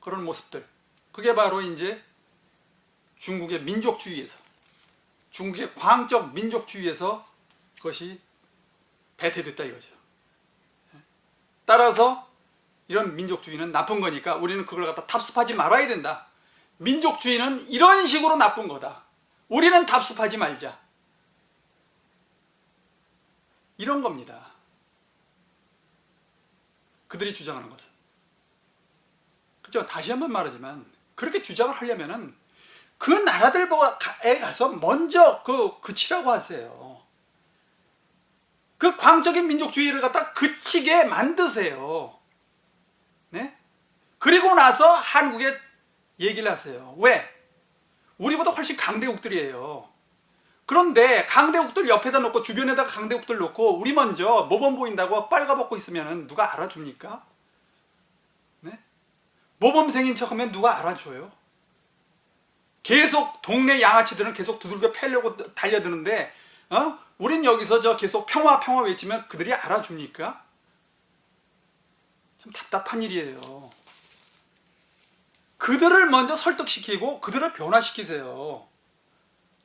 그런 모습들, 그게 바로 이제 중국의 민족주의에서, 중국의 광적 민족주의에서 그것이 배태됐다 이거죠. 따라서 이런 민족주의는 나쁜 거니까 우리는 그걸 갖다 답습하지 말아야 된다. 민족주의는 이런 식으로 나쁜 거다. 우리는 답습하지 말자. 이런 겁니다. 그들이 주장하는 것은. 그죠? 다시 한번 말하지만 그렇게 주장을 하려면은 그 나라들에 가서 먼저 그치라고 하세요. 그 광적인 민족주의를 갖다 그치게 만드세요. 네? 그리고 나서 한국에 얘기를 하세요. 왜? 우리보다 훨씬 강대국들이에요. 그런데 강대국들 옆에다 놓고 주변에다가 강대국들 놓고 우리 먼저 모범 보인다고 빨가벗고 있으면 누가 알아줍니까? 네? 모범생인 척하면 누가 알아줘요? 계속 동네 양아치들은 계속 두들겨 패려고 달려드는데 우린 여기서 계속 평화 외치면 그들이 알아줍니까? 참 답답한 일이에요. 그들을 먼저 설득시키고 그들을 변화시키세요.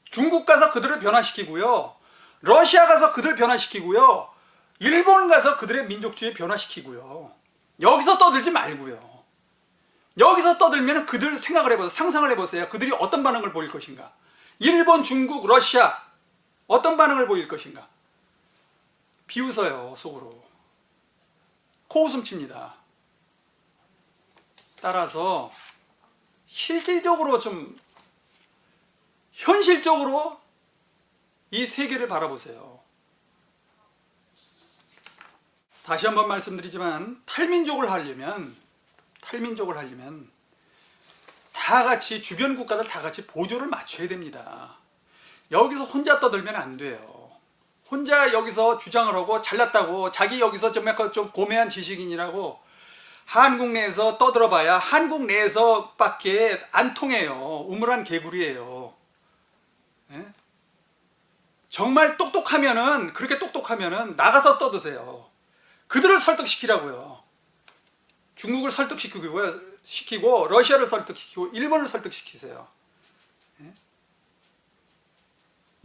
중국 가서 그들을 변화시키고요. 러시아 가서 그들을 변화시키고요. 일본 가서 그들의 민족주의 변화시키고요. 여기서 떠들지 말고요. 여기서 떠들면 그들 생각을 해보세요. 상상을 해보세요. 그들이 어떤 반응을 보일 것인가. 일본, 중국, 러시아 어떤 반응을 보일 것인가. 비웃어요. 속으로. 코웃음 칩니다. 따라서 실질적으로 좀 현실적으로 이 세계를 바라보세요. 다시 한번 말씀드리지만 탈민족을 하려면 다 같이 주변 국가들 다 같이 보조를 맞춰야 됩니다. 여기서 혼자 떠들면 안 돼요. 혼자 여기서 주장을 하고 잘났다고 자기 여기서 좀 약간 좀 고매한 지식인이라고 한국 내에서 떠들어봐야 한국 내에서밖에 안 통해요. 우물한 개구리예요. 네? 정말 똑똑하면은 그렇게 똑똑하면은 나가서 떠드세요. 그들을 설득시키라고요. 중국을 설득시키고 러시아를 설득시키고 일본을 설득시키세요. 네?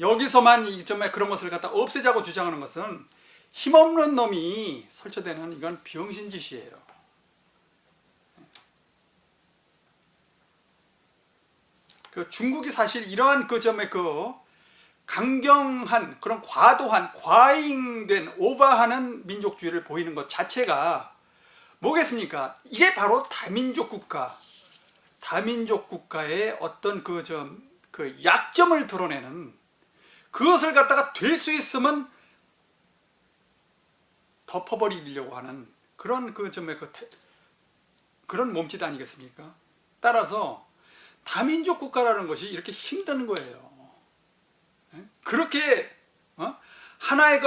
여기서만 정말 그런 것을 갖다 없애자고 주장하는 것은 힘없는 놈이 설쳐대는 이건 병신짓이에요. 그 중국이 사실 이러한 강경한 그런 과도한 과잉된 오버하는 민족주의를 보이는 것 자체가 뭐겠습니까? 이게 바로 다민족 국가의 어떤 그 약점을 드러내는, 그것을 갖다가 될 수 있으면 덮어버리려고 하는 그런 그런 몸짓 아니겠습니까? 따라서 다민족 국가라는 것이 이렇게 힘든 거예요. 그렇게 하나의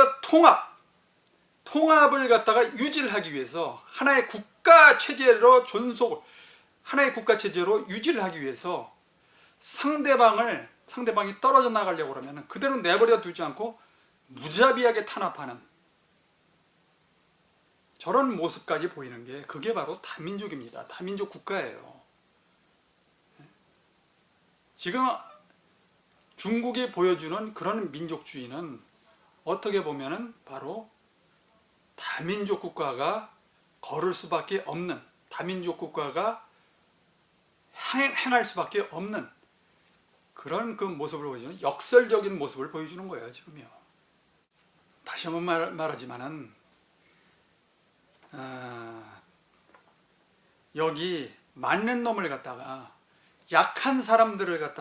통합을 갖다가 유지를 하기 위해서 하나의 국가 체제로 유지를 하기 위해서 상대방이 떨어져 나가려고 그러면 그대로 내버려 두지 않고 무자비하게 탄압하는 저런 모습까지 보이는 게 그게 바로 다민족입니다. 다민족 국가예요. 지금 중국이 보여주는 그런 민족주의는 어떻게 보면은 바로 다민족 국가가 걸을 수밖에 없는, 다민족 국가가 행할 수밖에 없는 그런 그 모습을 보여주는 역설적인 모습을 보여주는 거예요. 지금요. 다시 한번 말하지만은 여기 맞는 놈을 갖다가 약한 사람들에게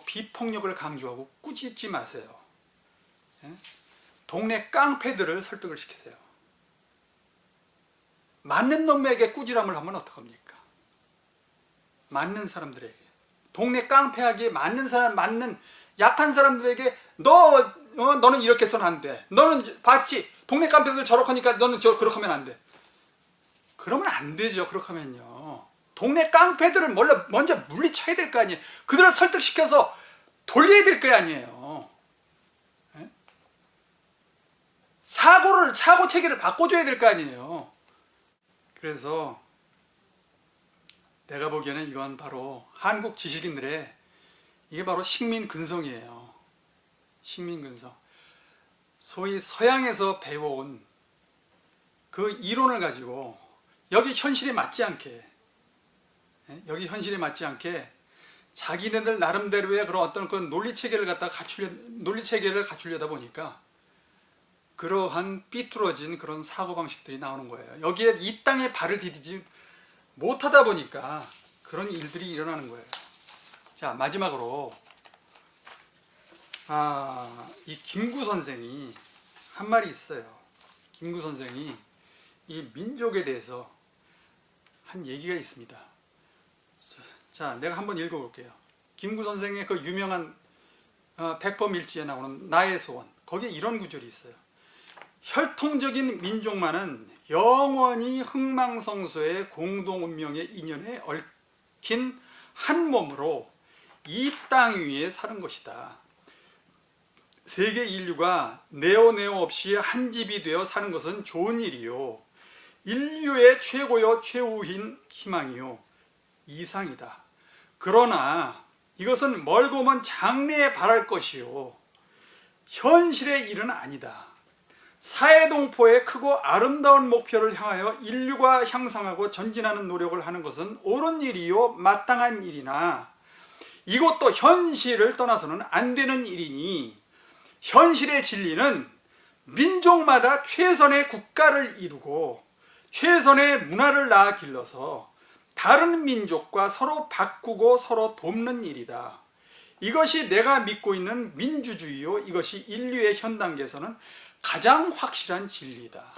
비폭력을 강조하고 꾸짖지 마세요. 동네 깡패들을 설득을 시키세요. 맞는 놈에게 꾸지람을 하면 어떡합니까? 맞는 사람들에게, 동네 깡패에게 맞는 약한 사람들에게 너는 이렇게 해서는 안 돼. 너는 봤지? 동네 깡패들 저렇게 하니까 너는 그렇게 하면 안 돼. 그러면 안 되죠. 그렇게 하면요. 동네 깡패들을 먼저 물리쳐야 될 거 아니에요. 그들을 설득시켜서 돌려야 될 거 아니에요. 예? 사고 체계를 바꿔줘야 될 거 아니에요. 그래서 내가 보기에는 이건 바로 한국 지식인들의 이게 바로 식민근성이에요. 식민근성. 소위 서양에서 배워온 그 이론을 가지고 여기 현실에 맞지 않게 자기네들 나름대로의 그런 어떤 그 논리체계를 갖추려다 보니까 그러한 삐뚤어진 그런 사고방식들이 나오는 거예요. 여기에 이 땅에 발을 디디지 못하다 보니까 그런 일들이 일어나는 거예요. 자, 마지막으로 이 김구 선생이 한 말이 있어요. 김구 선생이 이 민족에 대해서 한 얘기가 있습니다. 자, 내가 한번 읽어볼게요. 김구 선생의 그 유명한 백범일지에 나오는 나의 소원, 거기에 이런 구절이 있어요. 혈통적인 민족만은 영원히 흥망성쇠의 공동운명의 인연에 얽힌 한 몸으로 이 땅 위에 사는 것이다. 세계 인류가 네오네오 없이 한 집이 되어 사는 것은 좋은 일이요, 인류의 최고요 최우인 희망이요 이상이다. 그러나 이것은 멀고 먼 장래에 바랄 것이요 현실의 일은 아니다. 사회동포의 크고 아름다운 목표를 향하여 인류가 향상하고 전진하는 노력을 하는 것은 옳은 일이요 마땅한 일이나 이것도 현실을 떠나서는 안 되는 일이니 현실의 진리는 민족마다 최선의 국가를 이루고 최선의 문화를 낳아 길러서 다른 민족과 서로 바꾸고 서로 돕는 일이다. 이것이 내가 믿고 있는 민주주의요, 이것이 인류의 현 단계에서는 가장 확실한 진리다.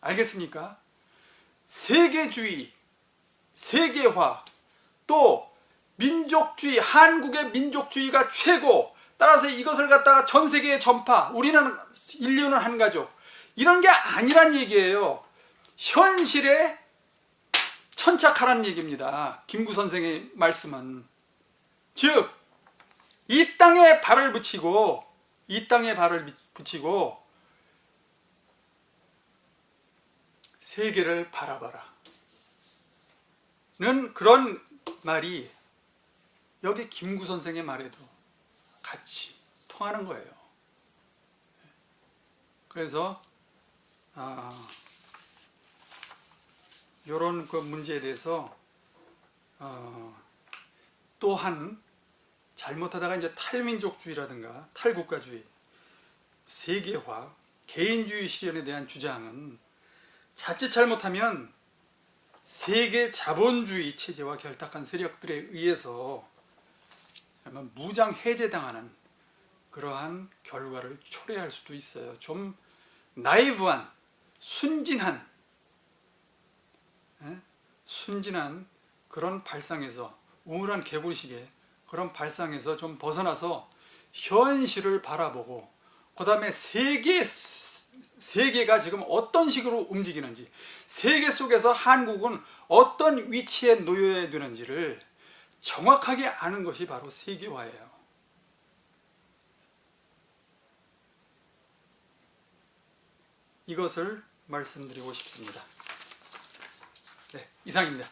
알겠습니까? 세계주의, 세계화, 또 민족주의, 한국의 민족주의가 최고, 따라서 이것을 갖다가 전 세계에 전파, 인류는 한 가족, 이런 게 아니란 얘기예요. 현실에 천착하라는 얘기입니다. 김구 선생의 말씀은. 즉, 이 땅에 발을 붙이고 세계를 바라봐라 는 그런 말이 여기 김구 선생의 말에도 같이 통하는 거예요. 그래서 이런 그 문제에 대해서 또한 잘못하다가 이제 탈민족주의라든가 탈국가주의, 세계화, 개인주의 실현에 대한 주장은 자칫 잘못하면 세계 자본주의 체제와 결탁한 세력들에 의해서 무장 해제당하는 그러한 결과를 초래할 수도 있어요. 좀 나이브한, 순진한 그런 발상에서, 우물한 개구리식의 그런 발상에서 좀 벗어나서 현실을 바라보고, 그 다음에 세계가 지금 어떤 식으로 움직이는지, 세계 속에서 한국은 어떤 위치에 놓여야 되는지를 정확하게 아는 것이 바로 세계화예요. 이것을 말씀드리고 싶습니다. 네, 이상입니다.